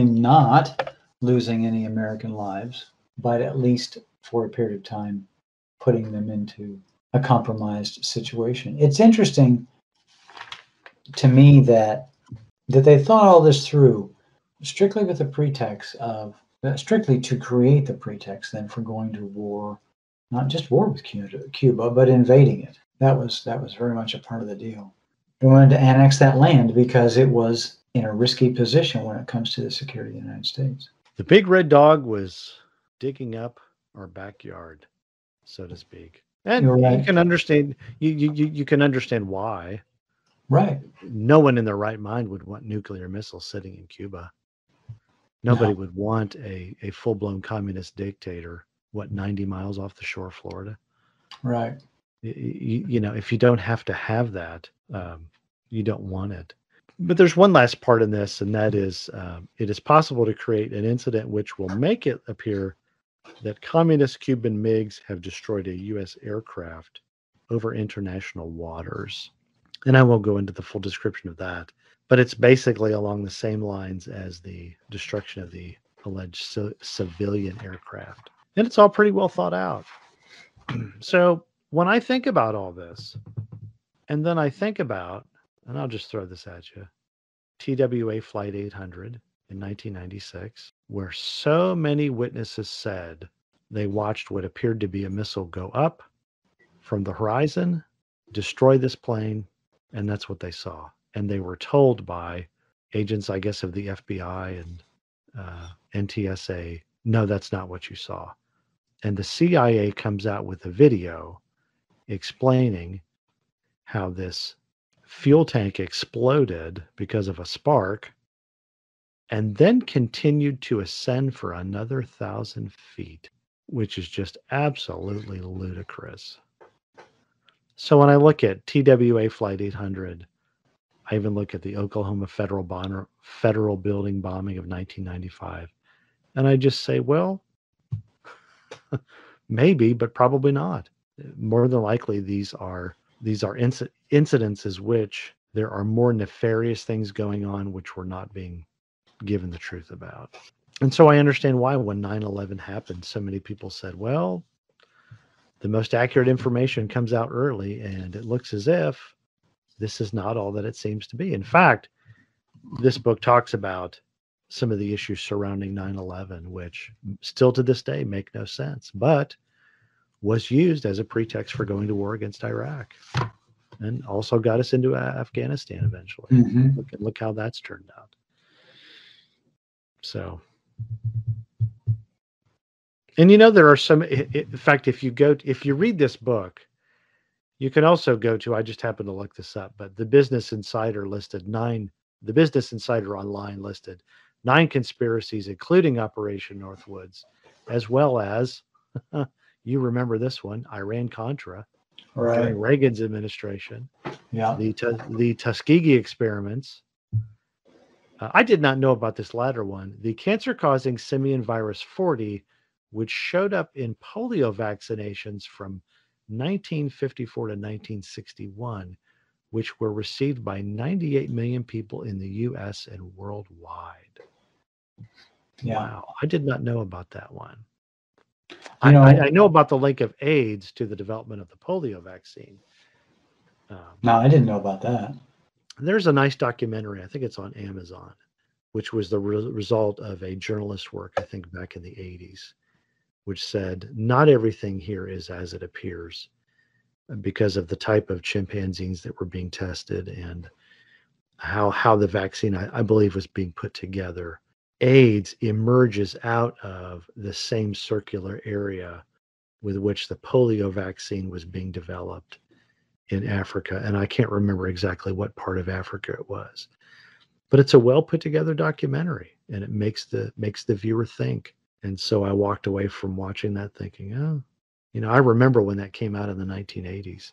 not losing any American lives, but at least for a period of time putting them into a compromised situation. It's interesting to me that they thought all this through strictly with the pretext of strictly to create the pretext then for going to war, not just war with Cuba, but invading it. That was very much a part of the deal. They wanted to annex that land because it was in a risky position when it comes to the security of the United States. The big red dog was digging up our backyard, so to speak. And Right. you can understand you can understand why. Right. No one in their right mind would want nuclear missiles sitting in Cuba. Nobody would want a full-blown communist dictator, 90 miles off the shore of Florida. Right. If you don't have to have that, you don't want it. But there's one last part in this, and that is it is possible to create an incident which will make it appear that communist Cuban MiGs have destroyed a U.S. aircraft over international waters. And I won't go into the full description of that, but it's basically along the same lines as the destruction of the alleged civilian aircraft. And it's all pretty well thought out. So when I think about all this, and then I think about, and I'll just throw this at you, TWA Flight 800 in 1996, where so many witnesses said they watched what appeared to be a missile go up from the horizon, destroy this plane, and that's what they saw. And they were told by agents, I guess, of the FBI and NTSA, no, that's not what you saw. And the CIA comes out with a video explaining how this fuel tank exploded because of a spark and then continued to ascend for another 1,000 feet, which is just absolutely ludicrous. So when I look at TWA Flight 800, I even look at the Oklahoma Federal Building bombing of 1995, and I just say, well, maybe, but probably not. More than likely, these are incidences which there are more nefarious things going on which we're not being given the truth about. And so I understand why when 9/11 happened, so many people said, well, the most accurate information comes out early, and it looks as if this is not all that it seems to be. In fact, this book talks about some of the issues surrounding 9/11, which still to this day make no sense, but was used as a pretext for going to war against Iraq and also got us into Afghanistan eventually. Mm-hmm. Look how that's turned out. So, and there are some, in fact, if you read this book, you can also go to, I just happened to look this up, but the Business Insider Online listed 9 conspiracies, including Operation Northwoods, as well as, you remember this one, Iran-Contra Right. during Reagan's administration, Yeah. the Tuskegee experiments. I did not know about this latter one, the cancer-causing simian virus 40, which showed up in polio vaccinations from 1954 to 1961, which were received by 98 million people in the U.S. and worldwide. Yeah. Wow. I did not know about that one. You I know about the link of AIDS to the development of the polio vaccine. No, I didn't know about that. There's a nice documentary, I think it's on Amazon, which was the result of a journalist work, I think back in the 80s, which said not everything here is as it appears because of the type of chimpanzees that were being tested and how the vaccine, I believe, was being put together. AIDS emerges out of the same circular area with which the polio vaccine was being developed in Africa. And I can't remember exactly what part of Africa it was. But it's a well put together documentary, and it makes the viewer think. And so I walked away from watching that thinking, oh, I remember when that came out in the 1980s,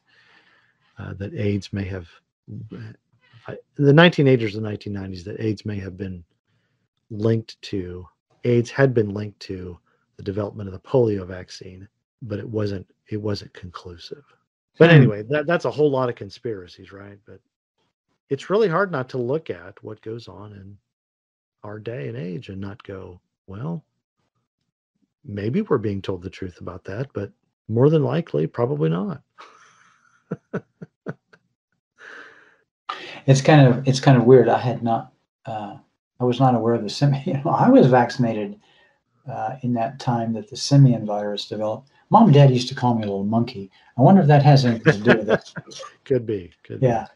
that AIDS may have, the 1980s and 1990s, that AIDS had been linked to the development of the polio vaccine, but it wasn't conclusive. But anyway, that's a whole lot of conspiracies, right? But it's really hard not to look at what goes on in our day and age and not go, well, maybe we're being told the truth about that, but more than likely, probably not. It's kind of weird. I was not aware of the simian. I was vaccinated in that time that the simian virus developed. Mom and Dad used to call me a little monkey. I wonder if that has anything to do with it. Could be. Yeah.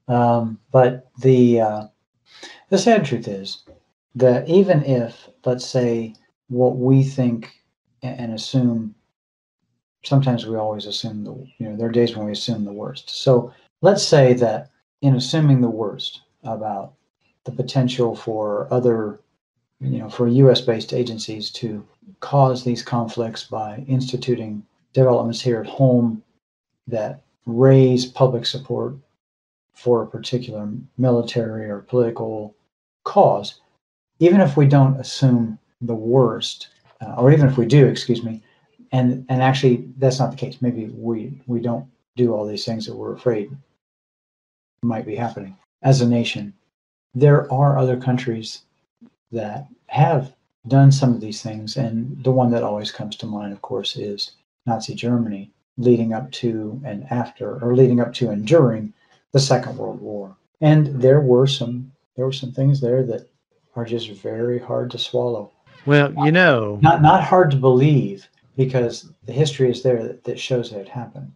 But the sad truth is that even if, let's say, what we think and assume, sometimes we always assume there are days when we assume the worst. So let's say that in assuming the worst about the potential for other, for U.S.-based agencies to cause these conflicts by instituting developments here at home that raise public support for a particular military or political cause, even if we don't assume the worst, or even if we do, excuse me, and actually that's not the case. Maybe we don't do all these things that we're afraid might be happening as a nation. There are other countries that have done some of these things, and the one that always comes to mind, of course, is Nazi Germany, leading up to and during the Second World War. And there were some things there that are just very hard to swallow. Well, not hard to believe, because the history is there that shows that it happened.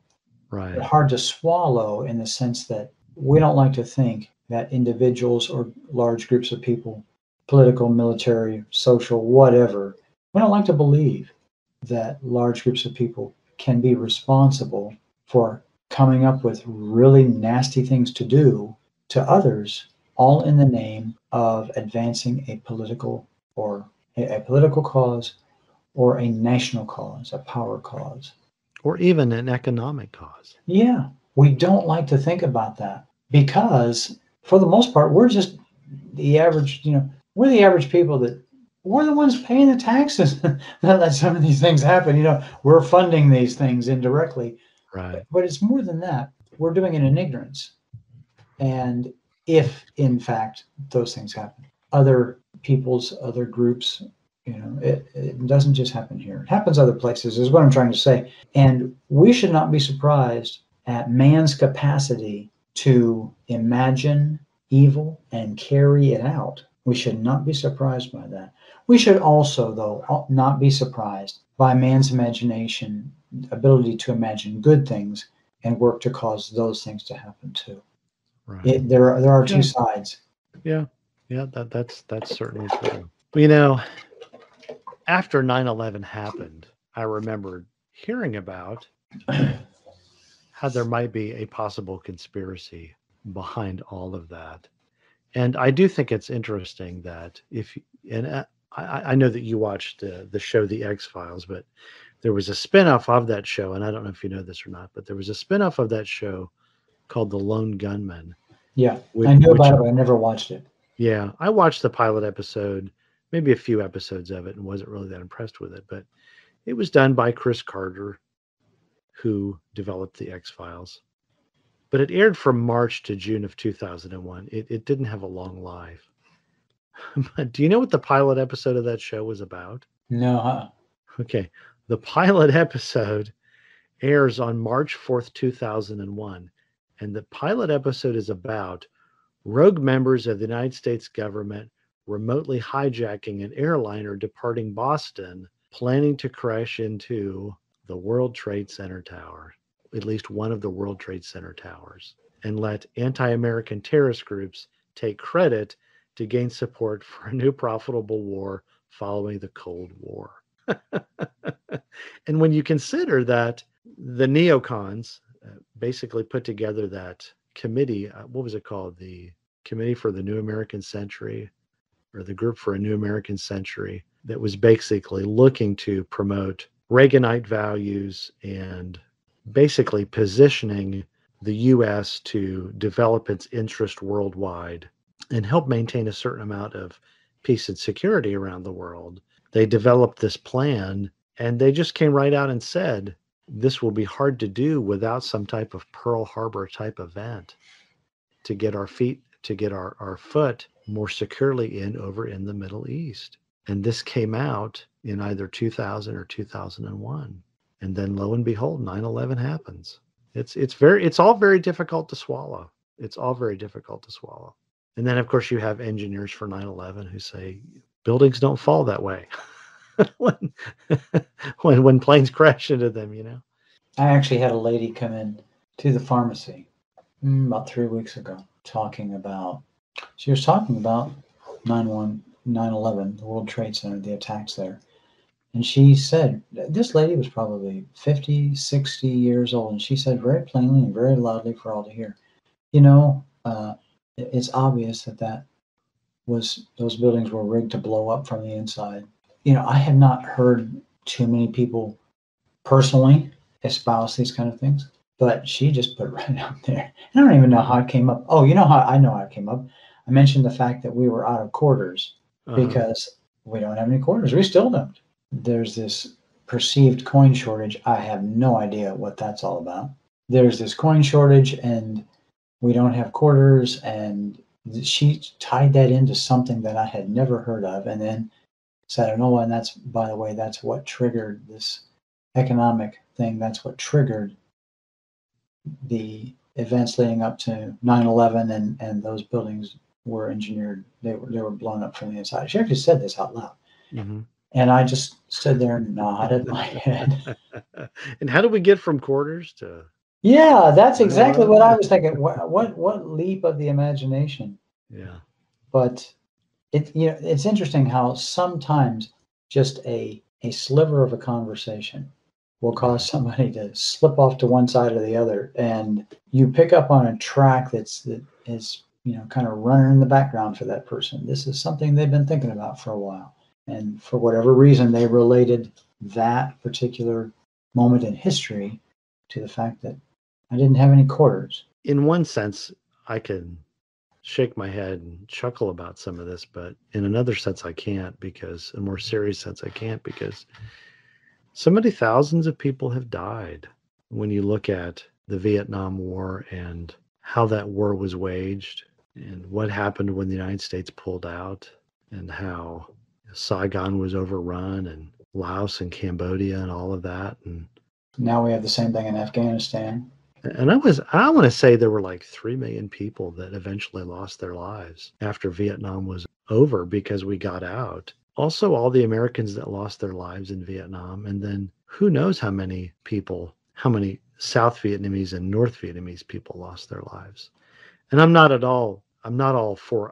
right. But hard to swallow in the sense that we don't like to think that individuals or large groups of people, political, military, social, whatever, we don't like to believe that large groups of people can be responsible for coming up with really nasty things to do to others, all in the name of advancing a political cause or a national cause, a power cause. or even an economic cause. Yeah, we don't like to think about that because, for the most part, we're just the average. We're the average people that we're the ones paying the taxes that let some of these things happen. We're funding these things indirectly, Right. but it's more than that. We're doing it in ignorance. And if, in fact, those things happen, other people's, other groups, it doesn't just happen here. It happens other places, is what I'm trying to say. And we should not be surprised at man's capacity to imagine evil and carry it out. We should not be surprised by that. We should also, though, not be surprised by man's imagination, ability to imagine good things and work to cause those things to happen too. Right. There are Yeah. two sides. Yeah. Yeah. That's certainly true. Well, after 9/11 happened, I remembered hearing about how there might be a possible conspiracy behind all of that. And I do think it's interesting that I know that you watched the show The X-Files, but there was a spinoff of that show, and I don't know if you know this or not, but there was a spinoff of that show called The Lone Gunman. Yeah, which, I knew which about it, but I never watched it. Yeah, I watched the pilot episode, maybe a few episodes of it, and wasn't really that impressed with it. But it was done by Chris Carter, who developed the X-Files. But it aired from March to June of 2001. It didn't have a long life. But do you know what the pilot episode of that show was about? No, huh? Okay. The pilot episode airs on March 4th, 2001. And the pilot episode is about rogue members of the United States government remotely hijacking an airliner departing Boston, planning to crash into the World Trade Center tower, at least one of the World Trade Center towers, and let anti-American terrorist groups take credit to gain support for a new profitable war following the Cold War. And when you consider that the neocons basically put together that committee, what was it called? The Committee for the New American Century, or the Group for a New American Century, that was basically looking to promote Reaganite values and basically positioning the U.S. to develop its interest worldwide and help maintain a certain amount of peace and security around the world. They developed this plan, and they just came right out and said, this will be hard to do without some type of Pearl Harbor type event to get our foot more securely over in the Middle East. And this came out in either 2000 or 2001. And then lo and behold, 9/11 happens. It's all very difficult to swallow. It's all very difficult to swallow. And then of course you have engineers for 9/11 who say buildings don't fall that way. when planes crash into them, I actually had a lady come in to the pharmacy about 3 weeks ago she was talking about 9/11, the World Trade Center, the attacks there. And she said, this lady was probably 50, 60 years old, and she said very plainly and very loudly for all to hear, it's obvious that those buildings were rigged to blow up from the inside. I have not heard too many people personally espouse these kind of things, but she just put it right out there. And I don't even know how it came up. Oh, you know how I know how it came up? I mentioned the fact that we were out of quarters because we don't have any quarters. We still don't. There's this perceived coin shortage. I have no idea what that's all about. There's this coin shortage and we don't have quarters, and she tied that into something that I had never heard of, and then said, "Oh, and that's, by the way, that's what triggered this economic thing. That's what triggered the events leading up to 9/11, and those buildings were engineered. They were blown up from the inside." She actually said this out loud. Mm-hmm. And I just stood there and nodded my head. And how do we get from quarters to? Yeah, that's exactly what I was thinking. What leap of the imagination? Yeah. But it's interesting how sometimes just a sliver of a conversation will cause somebody to slip off to one side or the other, and you pick up on a track that is kind of running in the background for that person. This is something they've been thinking about for a while. And for whatever reason, they related that particular moment in history to the fact that I didn't have any quarters. In one sense, I can shake my head and chuckle about some of this, but in another sense, I can't, because in a more serious sense, I can't, because so many thousands of people have died. When you look at the Vietnam War and how that war was waged and what happened when the United States pulled out, and how Saigon was overrun, and Laos and Cambodia and all of that. And Now we have the same thing in Afghanistan. I want to say there were like 3 million people that eventually lost their lives after Vietnam was over because we got out. Also, all the Americans that lost their lives in Vietnam, and then who knows how many people, how many South Vietnamese and North Vietnamese people lost their lives. And I'm not at all for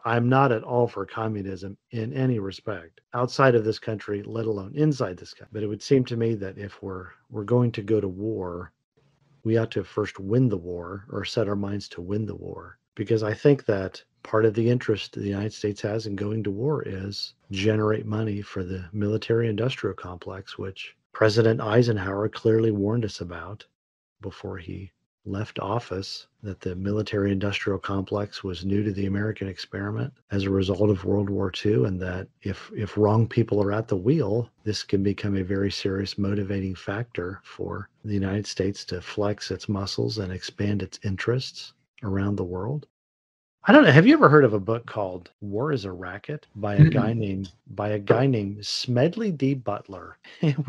communism in any respect outside of this country, let alone inside this country. But it would seem to me that if we're going to go to war, we ought to first win the war, or set our minds to win the war. Because I think that part of the interest the United States has in going to war is generate money for the military industrial complex, which President Eisenhower clearly warned us about before he left office, that the military industrial complex was new to the American experiment as a result of World War II, and that if wrong people are at the wheel, this can become a very serious motivating factor for the United States to flex its muscles and expand its interests around the world. I don't know. Have you ever heard of a book called War is a Racket by a guy named Smedley D. Butler? It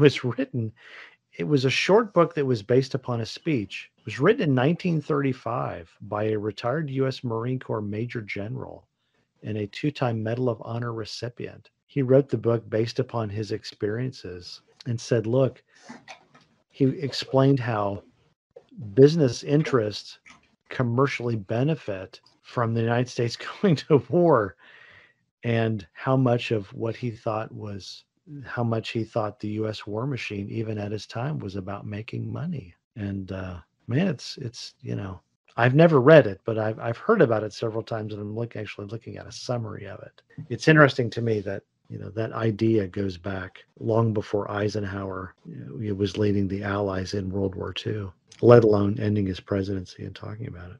was a short book that was based upon a speech. It was written in 1935 by a retired U.S. Marine Corps Major General and a 2-time Medal of Honor recipient. He wrote the book based upon his experiences and said, look, he explained how business interests commercially benefit from the United States going to war, and how much he thought the U.S. war machine, even at his time, was about making money. And man, it's I've never read it, but I've heard about it several times, and I'm actually looking at a summary of it. It's interesting to me that that idea goes back long before Eisenhower was leading the Allies in World War II, let alone ending his presidency and talking about it.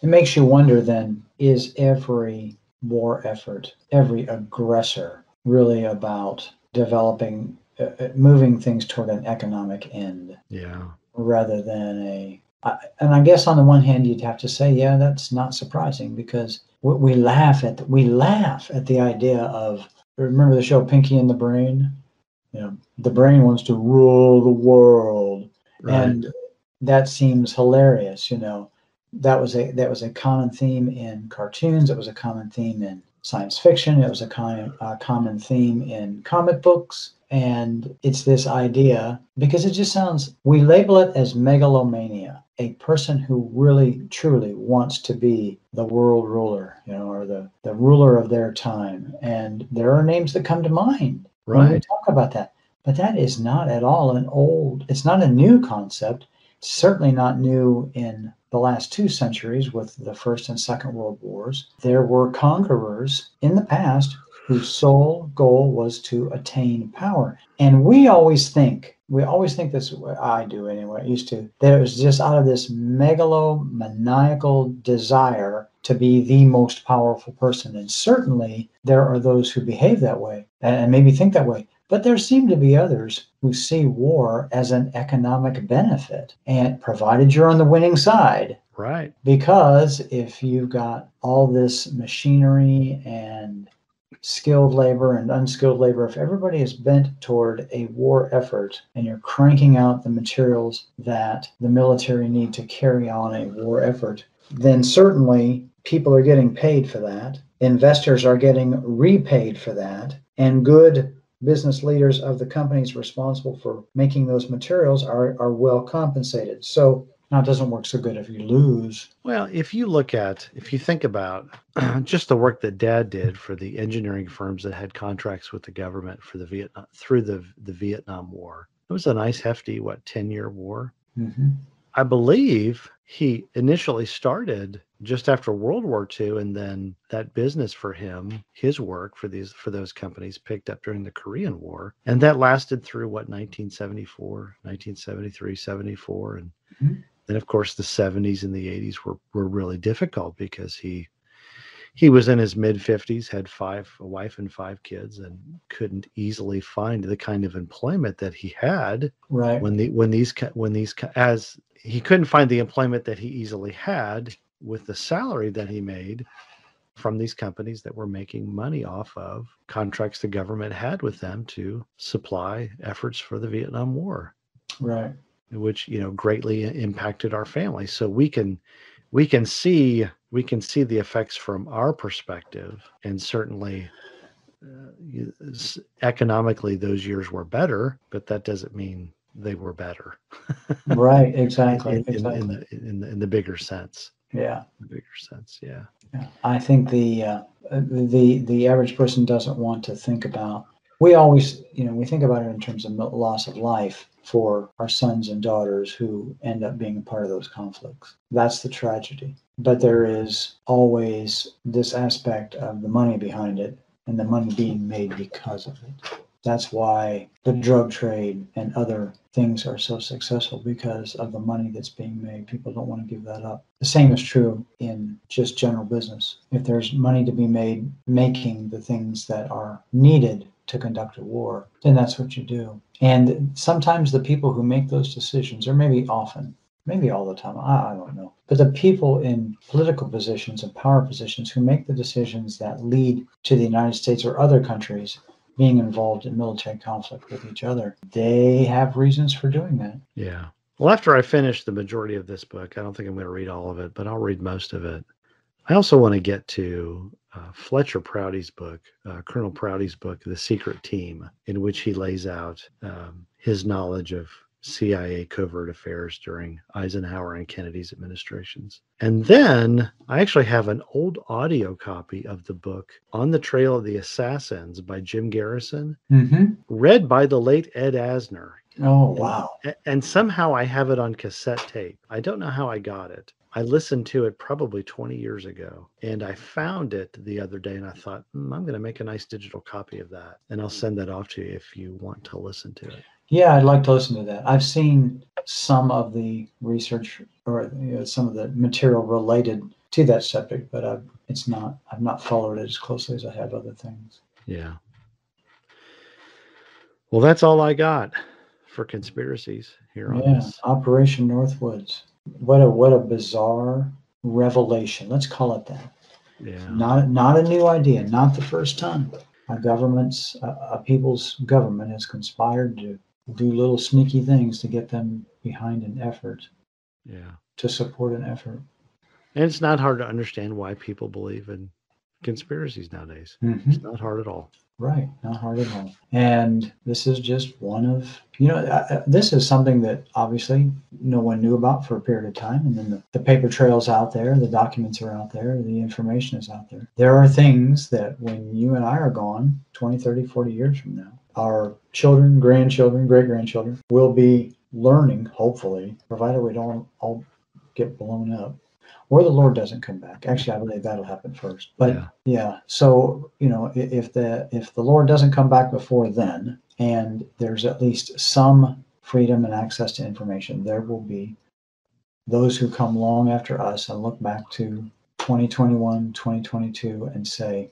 It makes you wonder then, is every war effort, every aggressor, really about developing, moving things toward an economic end? Yeah. Rather than and I guess on the one hand, you'd have to say, yeah, that's not surprising, because we laugh at the idea of, remember the show Pinky and the Brain? The brain wants to rule the world. Right. And that seems hilarious. That was a common theme in cartoons. It was a common theme in science fiction. It was a common theme in comic books. And it's this idea, because it just sounds, we label it as megalomania, a person who really, truly wants to be the world ruler, or the ruler of their time. And there are names that come to mind when we talk about that. But that is not at all it's not a new concept. It's certainly not new in the last 2 centuries with the First and Second World Wars. There were conquerors in the past whose sole goal was to attain power. And we always think this, I do anyway, I used to, that it was just out of this megalomaniacal desire to be the most powerful person. And certainly there are those who behave that way and maybe think that way. But there seem to be others who see war as an economic benefit, and provided you're on the winning side. Right. Because if you've got all this machinery and skilled labor and unskilled labor, if everybody is bent toward a war effort and you're cranking out the materials that the military need to carry on a war effort, then certainly people are getting paid for that. Investors are getting repaid for that. And good business leaders of the companies responsible for making those materials are well compensated. So now it doesn't work so good if you lose. Well, if you think about just the work that Dad did for the engineering firms that had contracts with the government for through the Vietnam War, it was a nice hefty 10-year war. Mm-hmm. I believe he initially started just after World War II, and then that business for him, his work for those companies picked up during the Korean War, and that lasted through 1974, 1973, 74, and Mhm. then of course the 70s and the 80s were really difficult because he was in his mid 50s, had a wife and 5 kids, and couldn't easily find the kind of employment that he had Right. as he couldn't find the employment that he easily had with the salary that he made from these companies that were making money off of contracts the government had with them to supply efforts for the Vietnam War, Right. which greatly impacted our family. So we can see the effects from our perspective, and certainly economically those years were better, but that doesn't mean they were better Right. in, Exactly. in, in, Exactly. in the bigger sense. Yeah. The bigger sense, yeah. Yeah. I think the average person doesn't want to think about. We always, we think about it in terms of loss of life for our sons and daughters who end up being a part of those conflicts. That's the tragedy. But there is always this aspect of the money behind it and the money being made because of it. That's why the drug trade and other things are so successful, because of the money that's being made. People don't want to give that up. The same is true in just general business. If there's money to be made making the things that are needed to conduct a war, then that's what you do. And sometimes the people who make those decisions, or maybe often, maybe all the time, I don't know, but the people in political positions and power positions who make the decisions that lead to the United States or other countries being involved in military conflict with each other, they have reasons for doing that. Yeah. Well, after I finish the majority of this book, I don't think I'm going to read all of it, but I'll read most of it. I also want to get to Fletcher Prouty's book, Colonel Prouty's book, The Secret Team, in which he lays out his knowledge of CIA covert affairs during Eisenhower and Kennedy's administrations. And then I actually have an old audio copy of the book On the Trail of the Assassins by Jim Garrison, Mm-hmm. read by the late Ed Asner. Oh, And, wow. and somehow I have it on cassette tape. I don't know how I got it. I listened to it probably 20 years ago, and I found it the other day, and I thought, I'm going to make a nice digital copy of that, and I'll send that off to you if you want to listen to it. Yeah, I'd like to listen to that. I've seen some of the research, or some of the material related to that subject, but I've not followed it as closely as I have other things. Yeah. Well, that's all I got for conspiracies here on Yeah, this. Operation Northwoods. What a bizarre revelation. Let's call it that. Yeah. Not a new idea. Not the first time a people's government has conspired to do little sneaky things to get them behind an effort, Yeah. to support an effort. And it's not hard to understand why people believe in conspiracies nowadays. Mm-hmm. It's not hard at all. Right, not hard at all. And this is just one of, this is something that obviously no one knew about for a period of time. And then the paper trail's out there, the documents are out there, the information is out there. There are things that when you and I are gone 20, 30, 40 years from now, our children, grandchildren, great grandchildren will be learning, hopefully, provided we don't all get blown up, or the Lord doesn't come back. Actually, I believe that'll happen first. But yeah, so if the Lord doesn't come back before then, and there's at least some freedom and access to information, there will be those who come long after us and look back to 2021, 2022 and say,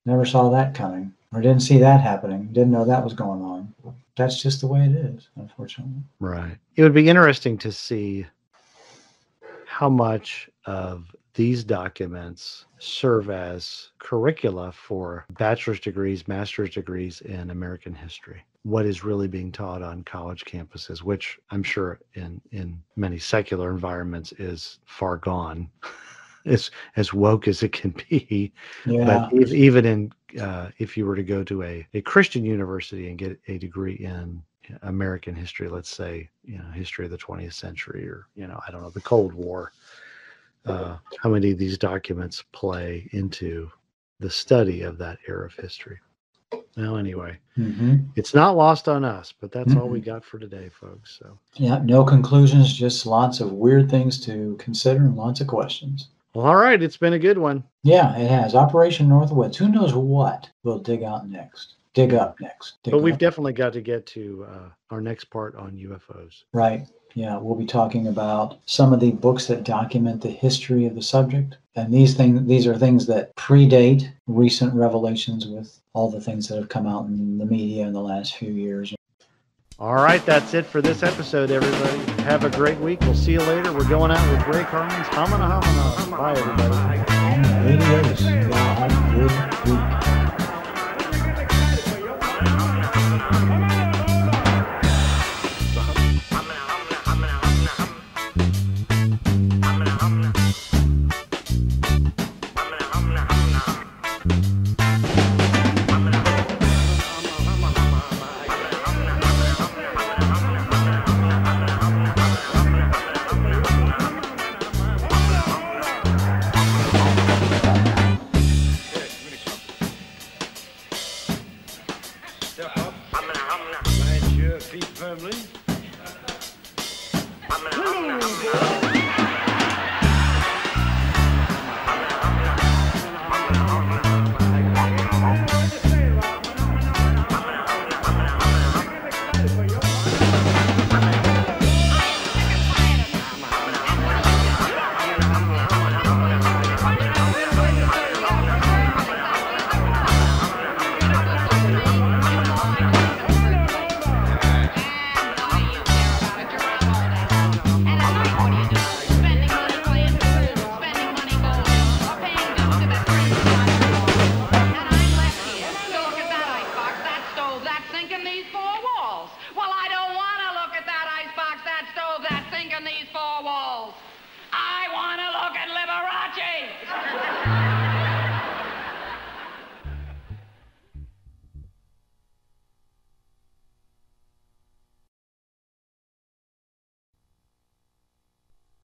never saw that coming, or didn't see that happening, didn't know that was going on. That's just the way it is, unfortunately. Right. It would be interesting to see how much of these documents serve as curricula for bachelor's degrees, master's degrees in American history. What is really being taught on college campuses, which I'm sure in many secular environments is far gone, as woke as it can be. Yeah. But even in if you were to go to a Christian university and get a degree in American history, let's say, history of the 20th century, or, I don't know, the Cold War, how many of these documents play into the study of that era of history? Well, anyway, Mm-hmm. it's not lost on us, but that's all we got for today, folks. So, yeah, no conclusions, just lots of weird things to consider and lots of questions. well, all right. It's been a good one. Yeah, it has. Operation Northwoods. Who knows what we'll dig out next? Dig Yeah. up next. Dig But we've up. definitely got to get to our next part on UFOs. Right. Yeah, we'll be talking about some of the books that document the history of the subject. And these are things that predate recent revelations with all the things that have come out in the media in the last few years. All right, that's it for this episode, everybody. Have a great week. We'll see you later. We're going out with Ray Carmen's Hamana Hamana. Bye, everybody. On radios. Y'all have a good week.